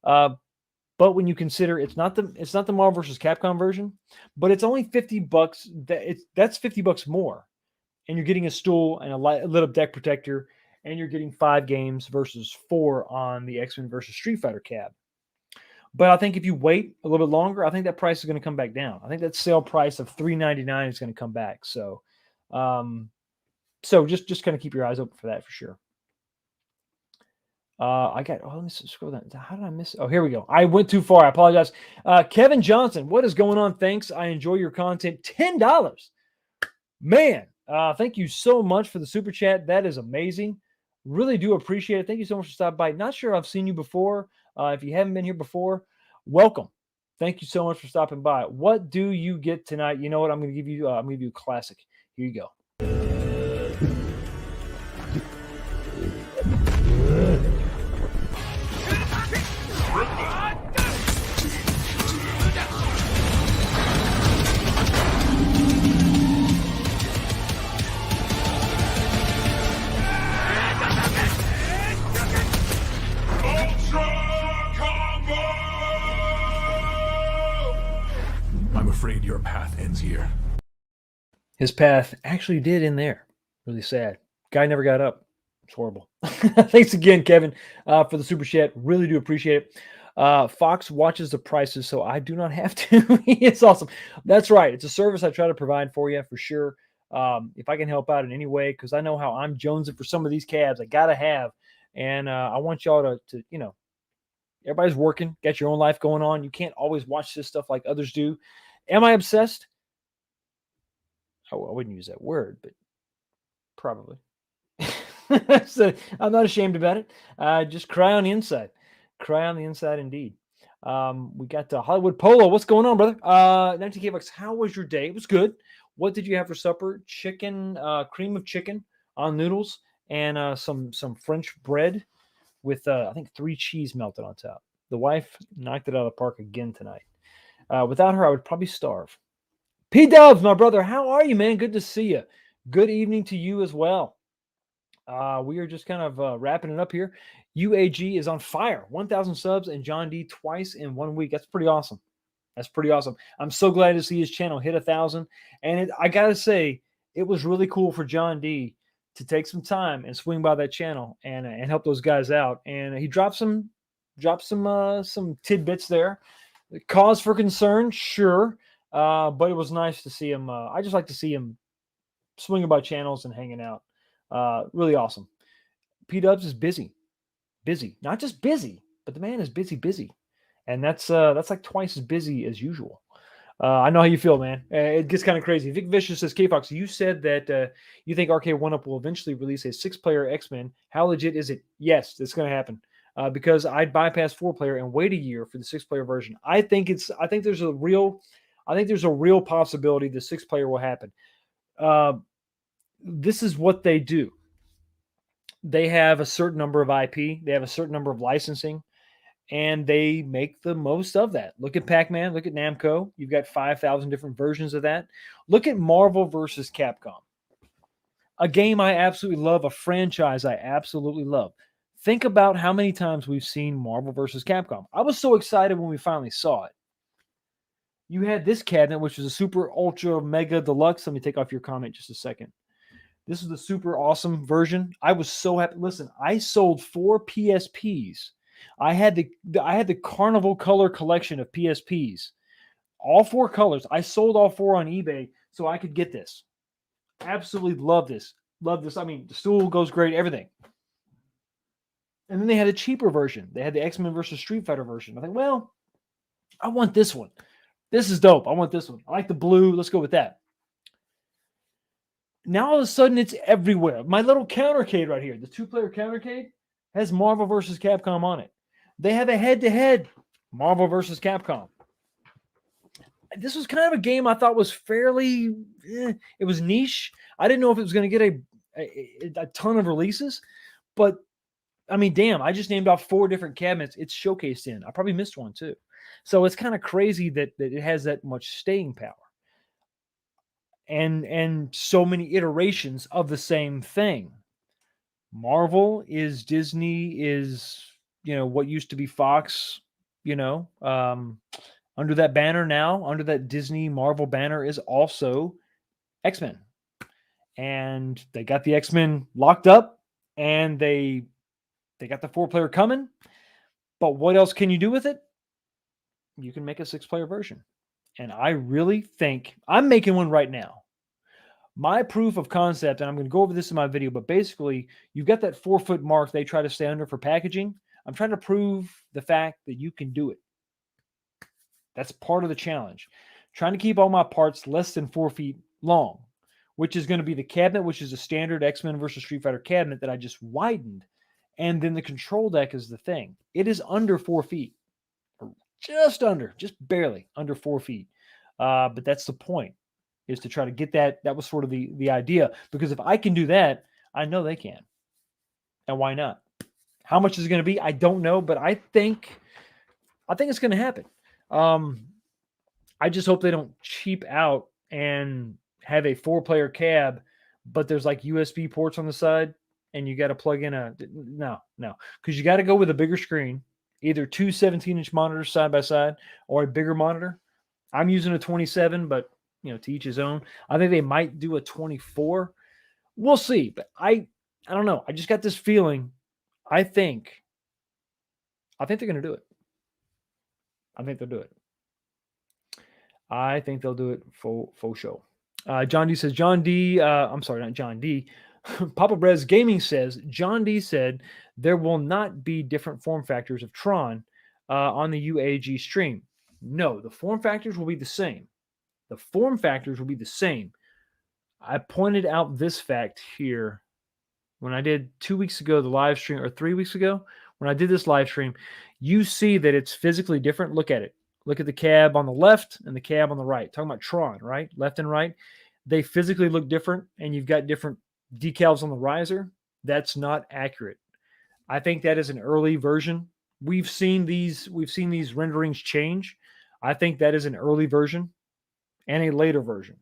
But when you consider it's not the Marvel versus Capcom version, but it's only $50. That's $50 more, and you're getting a stool and a lit up deck protector, and you're getting 5 games versus 4 on the X-Men versus Street Fighter cab. But I think if you wait a little bit longer, I think that price is going to come back down. I think that sale price of $399 is going to come back. So, just kind of keep your eyes open for that for sure. Let me scroll down. How did I miss? Oh, here we go. I went too far. I apologize. Kevin Johnson, what is going on? Thanks. I enjoy your content. $10. Man, thank you so much for the super chat. That is amazing. Really do appreciate it. Thank you so much for stopping by. Not sure I've seen you before. If you haven't been here before, welcome. Thank you so much for stopping by. What do you get tonight? You know what? I'm going to give you. I'm going to give you a classic. Here you go. I'm afraid your path ends here. His path actually did end there. Really sad. Guy never got up. It's horrible. Thanks again, Kevin, for the super chat. Really do appreciate it. Fox watches the prices, so I do not have to. It's awesome. That's right. It's a service I try to provide for you for sure. If I can help out in any way, because I know how I'm jonesing for some of these cabs. I gotta have, and I want y'all to everybody's working, got your own life going on. You can't always watch this stuff like others do. Am I obsessed? I wouldn't use that word, but probably. So I'm not ashamed about it. Just cry on the inside. Cry on the inside indeed. We got Hollywood Polo. What's going on, brother? 19K bucks. How was your day? It was good. What did you have for supper? Chicken, cream of chicken on noodles, and some French bread with I think 3 cheese melted on top. The wife knocked it out of the park again tonight. Without her, I would probably starve. P-Dubs, my brother, how are you, man? Good to see you. Good evening to you as well. We are just kind of wrapping it up here. UAG is on fire. 1,000 subs and John D twice in 1 week. That's pretty awesome. That's pretty awesome. I'm so glad to see his channel hit 1,000. And I got to say, it was really cool for John D to take some time and swing by that channel and help those guys out. And he dropped some tidbits there. Cause for concern, sure. But it was nice to see him. I just like to see him swinging by channels and hanging out. Really awesome. P-Dubs is busy, not just busy, but the man is busy. And that's like twice as busy as usual. I know how you feel, man. It gets kind of crazy. Vic Vicious says, K-Fox, you said that you think RK1-Up will eventually release a 6-player X-Men. How legit is it? Yes, it's going to happen. Because I'd bypass 4-player and wait a year for the 6-player version. I think there's a real possibility the 6-player will happen. This is what they do. They have a certain number of IP. They have a certain number of licensing, and they make the most of that. Look at Pac-Man. Look at Namco. You've got 5,000 different versions of that. Look at Marvel versus Capcom. A game I absolutely love, a franchise I absolutely love. Think about how many times we've seen Marvel versus Capcom. I was so excited when we finally saw it. You had this cabinet, which is a super ultra mega deluxe. Let me take off your comment just a second. This is the super awesome version. I was so happy. Listen, I sold 4 PSPs. I had the Carnival Color collection of PSPs. All 4 colors. I sold all 4 on eBay so I could get this. Absolutely love this. Love this. I mean, the stool goes great, everything. And then they had a cheaper version. They had the X-Men versus Street Fighter version. I think, well, I want this one. This is dope. I want this one. I like the blue. Let's go with that. Now all of a sudden it's everywhere. My little countercade right here, the 2-player countercade, has Marvel versus Capcom on it. They have a head-to-head Marvel versus Capcom. This was kind of a game I thought was fairly, it was niche. I didn't know if it was going to get a ton of releases, but I mean, damn, I just named off 4 different cabinets it's showcased in. I probably missed one too. So it's kind of crazy that it has that much staying power. And so many iterations of the same thing. Marvel is Disney is, what used to be Fox, under that banner now, under that Disney Marvel banner is also X-Men. And they got the X-Men locked up and they got the 4-player coming. But what else can you do with it? You can make a 6-player version. And I really think I'm making one right now. My proof of concept, and I'm going to go over this in my video, but basically you've got that 4-foot mark they try to stay under for packaging. I'm trying to prove the fact that you can do it. That's part of the challenge. Trying to keep all my parts less than 4 feet long, which is going to be the cabinet, which is a standard X-Men versus Street Fighter cabinet that I just widened. And then the control deck is the thing. It is under 4 feet. just barely under 4 feet. But that's the point, is to try to get that. That was sort of the idea, because if I can do that, I know they can. And why not? How much is it going to be? I don't know, but I think it's going to happen. I just hope they don't cheap out and have a 4-player cab, but there's like USB ports on the side, and you got to plug in no, because you got to go with a bigger screen, either 2 17-inch monitors side by side or a bigger monitor. I'm using a 27, but to each his own. I think they might do a 24. We'll see, but I don't know. I just got this feeling. I think they're going to do it. I think they'll do it. I think they'll do it for show. John D says, I'm sorry, not John D. Papa Brez Gaming says, John D said there will not be different form factors of Tron on the UAG stream. No, the form factors will be the same. The form factors will be the same. I pointed out this fact here when I did 2 weeks ago, the live stream, or 3 weeks ago, when I did this live stream. You see that it's physically different. Look at it. Look at the cab on the left and the cab on the right. Talking about Tron, right? Left and right. They physically look different, and you've got different decals on the riser. That's not accurate. I think that is an early version. We've seen these renderings change. I think that is an early version and a later version.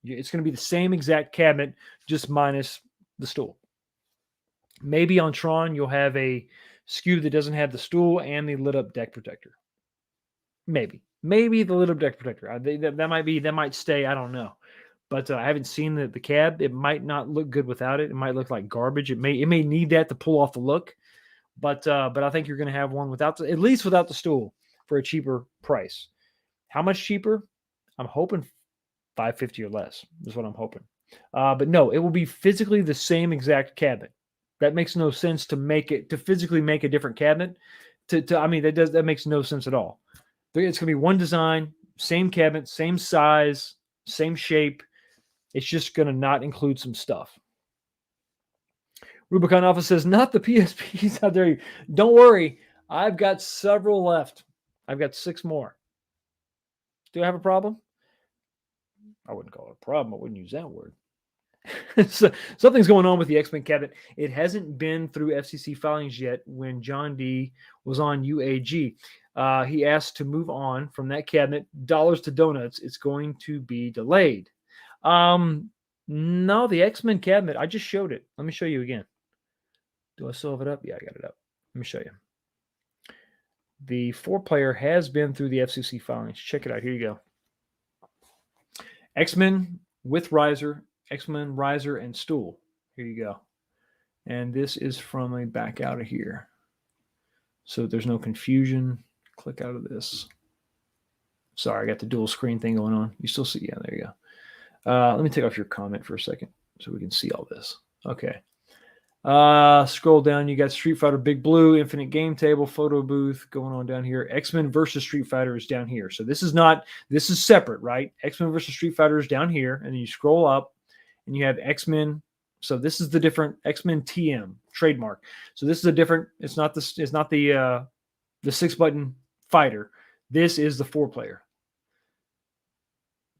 It's going to be the same exact cabinet, just minus the stool. Maybe on Tron, you'll have a SKU that doesn't have the stool and the lit up deck protector. Maybe the lit up deck protector. That might stay. I don't know, but I haven't seen the cab. It might not look good without it. It might look like garbage. It may need that to pull off the look, but I think you're going to have one at least without the stool for a cheaper price. How much cheaper? I'm hoping $550 or less is what I'm hoping. But no, it will be physically the same exact cabinet. That makes no sense to physically make a different cabinet. That makes no sense at all. It's going to be one design, same cabinet, same size, same shape. It's just going to not include some stuff. Rubicon Alpha says, not the PSPs out there. Don't worry. I've got several left. I've got 6 more. Do I have a problem? I wouldn't call it a problem. I wouldn't use that word. So something's going on with the X-Men cabinet. It hasn't been through FCC filings yet. When John D was on UAG, he asked to move on from that cabinet. Dollars to donuts. It's going to be delayed. No, the X-Men cabinet, I just showed it. Let me show you again. Do I still have it up? Yeah, I got it up. Let me show you. The 4-player has been through the FCC filings. Check it out. Here you go. X-Men with riser, X-Men riser and stool. Here you go. And this is from a back out of here. So there's no confusion. Click out of this. Sorry, I got the dual screen thing going on. You still see? Yeah, there you go. Let me take off your comment for a second so we can see all this. Okay. Scroll down. You got Street Fighter Big Blue, Infinite Game Table, Photo Booth going on down here. X-Men versus Street Fighter is down here. So this is separate, right? X-Men versus Street Fighter is down here. And then you scroll up and you have X-Men. So this is the different X-Men TM trademark. So this is a different, it's not the 6-button fighter. This is the 4-player.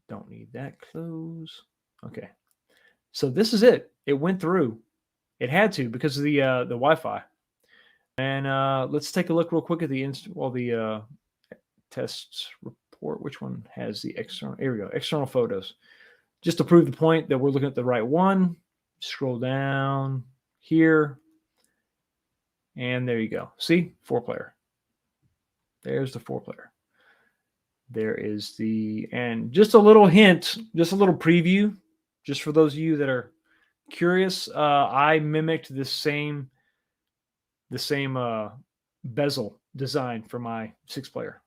Don't need that close. Okay. So this is it. It went through. It had to because of the Wi-Fi. And let's take a look real quick at the tests report. Which one has the external? Here we go. External photos. Just to prove the point that we're looking at the right one. Scroll down here. And there you go. See? 4-player. There's the 4-player. There is and just a little hint, just a little preview, just for those of you that are curious. I mimicked the same bezel design for my 6-player,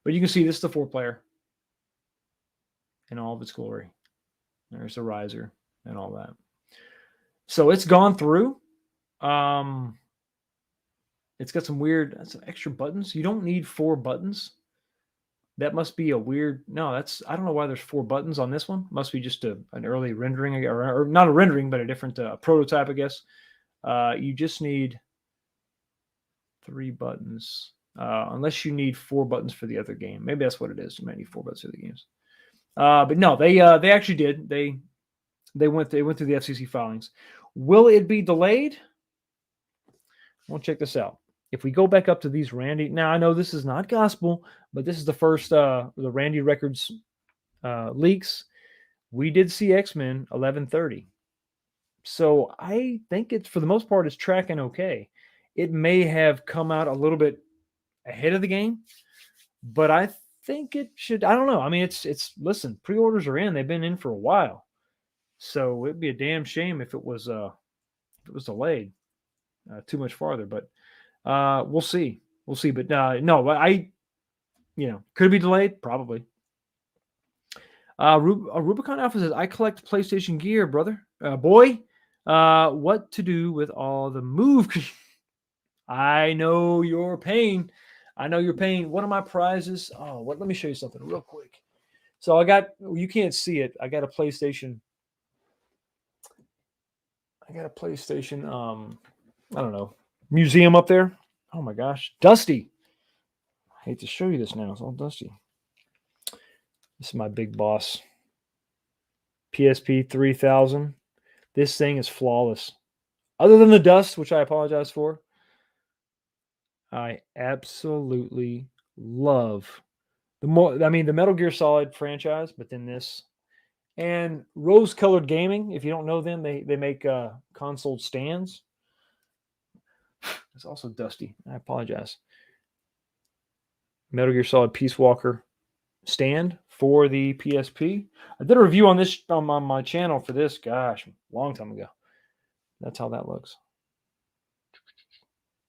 but you can see this is the 4-player in all of its glory. There's the riser and all that. So it's gone through. It's got some extra buttons. You don't need 4 buttons. That must be a weird. No, I don't know why there's 4 buttons on this one. Must be just an early rendering, or not a rendering, but a different prototype, I guess. You just need 3 buttons. unless you need 4 buttons for the other game. Maybe that's what it is. You might need 4 buttons for the games. But no, they actually did. They went through the FCC filings. Will it be delayed? Well, check this out. If we go back up to these Randy, now I know this is not gospel, but this is the first the Randy Records leaks. We did see X-Men 1130. So I think it's, for the most part, it's tracking okay. It may have come out a little bit ahead of the game, but I think it should. I don't know. I mean, it's listen, pre-orders are in. They've been in for a while. So it'd be a damn shame if it was delayed too much farther. But we'll see. We'll see. But no, could it be delayed? Probably. Rubicon Alpha says, I collect PlayStation gear, brother. Boy, what to do with all the move? I know your pain. I know your pain. One of my prizes. Oh, let me show you something real quick. So you can't see it. I got a PlayStation. I don't know, museum up there. Oh my gosh. Dusty. I hate to show you this now. It's all dusty. This is my big boss. PSP 3000. This thing is flawless. Other than the dust, which I apologize for, I absolutely love the Metal Gear Solid franchise, but then this. And Rose Colored Gaming, if you don't know them, they make console stands. It's also dusty. I apologize. Metal Gear Solid Peace Walker stand for the PSP. I did a review on this on my channel for this, gosh, a long time ago. That's how that looks.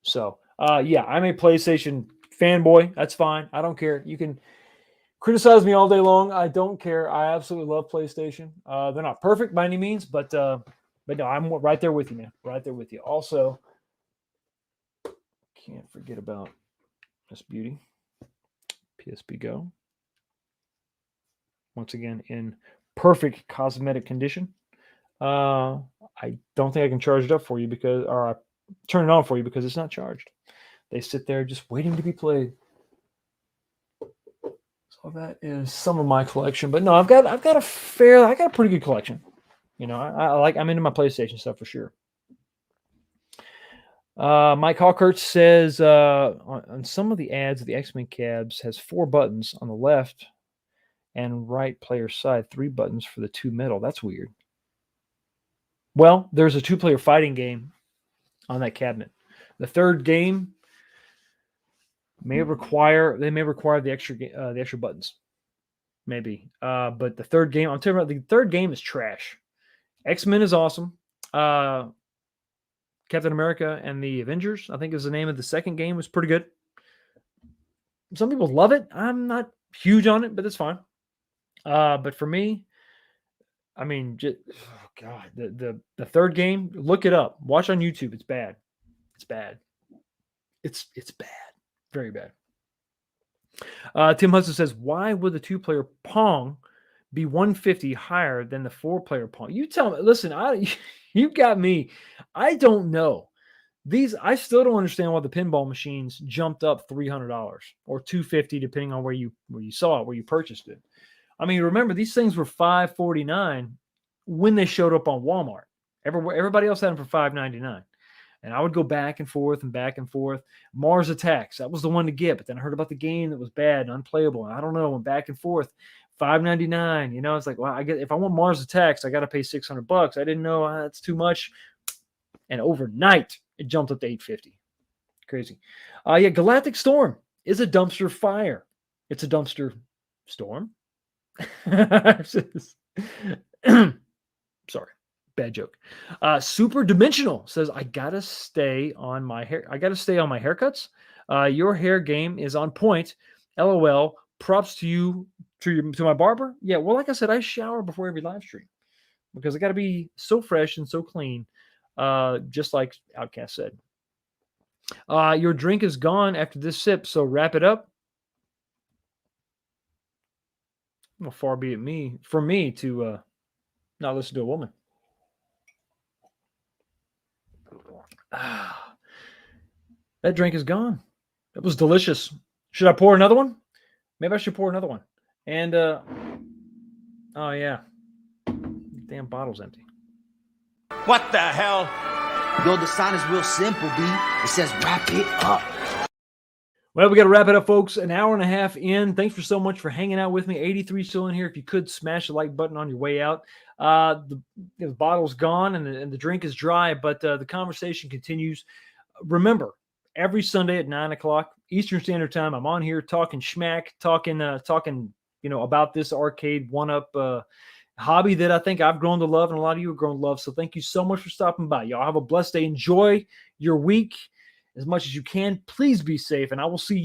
So, yeah, I'm a PlayStation fanboy. That's fine. I don't care. You can criticize me all day long. I don't care. I absolutely love PlayStation. They're not perfect by any means, but no, I'm right there with you, man. Right there with you. Also, can't forget about this beauty. PSP Go. Once again, in perfect cosmetic condition. I don't think I can charge it up for you or turn it on for you because it's not charged. They sit there just waiting to be played. So that is some of my collection. But no, I've got a pretty good collection. You know, I'm into my PlayStation stuff for sure. Mike Hawkert says on some of the ads, the X-Men cabs has 4 buttons on the left and right player side, 3 buttons for the 2 middle. That's weird. Well, there's a 2-player fighting game on that cabinet. The third game may require the extra buttons, maybe. But the third game, I'm telling you about, the third game is trash. X-Men is awesome. Captain America and the Avengers, I think is the name of the second game, was pretty good. Some people love it. I'm not huge on it, but it's fine. But for me, I mean, God, the third game, look it up. Watch on YouTube. It's bad. It's bad. It's bad. Very bad. Tim Hudson says, why would the 2-player Pong be 150 higher than the 4-player Pong? You tell me. Listen, you got me. I don't know. I still don't understand why the pinball machines jumped up $300 or $250, depending on where you saw it, where you purchased it. I mean, remember, these things were $549 when they showed up on Walmart. Everybody else had them for $599. And I would go back and forth and back and forth. Mars Attacks, that was the one to get. But then I heard about the game that was bad and unplayable. And I don't know, went back and forth. $599. You know, it's like, well, if I want Mars Attacks, I got to pay $600. I didn't know that's too much. And overnight, it jumped up to $850. Crazy. Yeah, Galactic Storm is a dumpster fire. It's a dumpster storm. Sorry, bad joke. Super Dimensional says, I gotta stay on my haircuts. Your hair game is on point. LOL. Props to you, to my barber. Yeah, well, like I said, I shower before every live stream because I got to be so fresh and so clean, just like Outcast said. Your drink is gone after this sip, so wrap it up. Well, far be it for me to not listen to a woman. That drink is gone. It was delicious. Should I pour another one? Maybe I should pour another one. And oh yeah, damn bottle's empty. What the hell? Yo, the sign is real simple, B. It says wrap it up. Well, we got to wrap it up, folks. An hour and a half in. Thanks for so much for hanging out with me. 83 still in here. If you could smash the like button on your way out. The bottle's gone and the drink is dry, but the conversation continues. Remember, every Sunday at 9 o'clock Eastern Standard Time, I'm on here talking schmack, talking about this arcade one-up hobby that I think I've grown to love and a lot of you have grown to love. So thank you so much for stopping by. Y'all have a blessed day. Enjoy your week as much as you can. Please be safe, and I will see you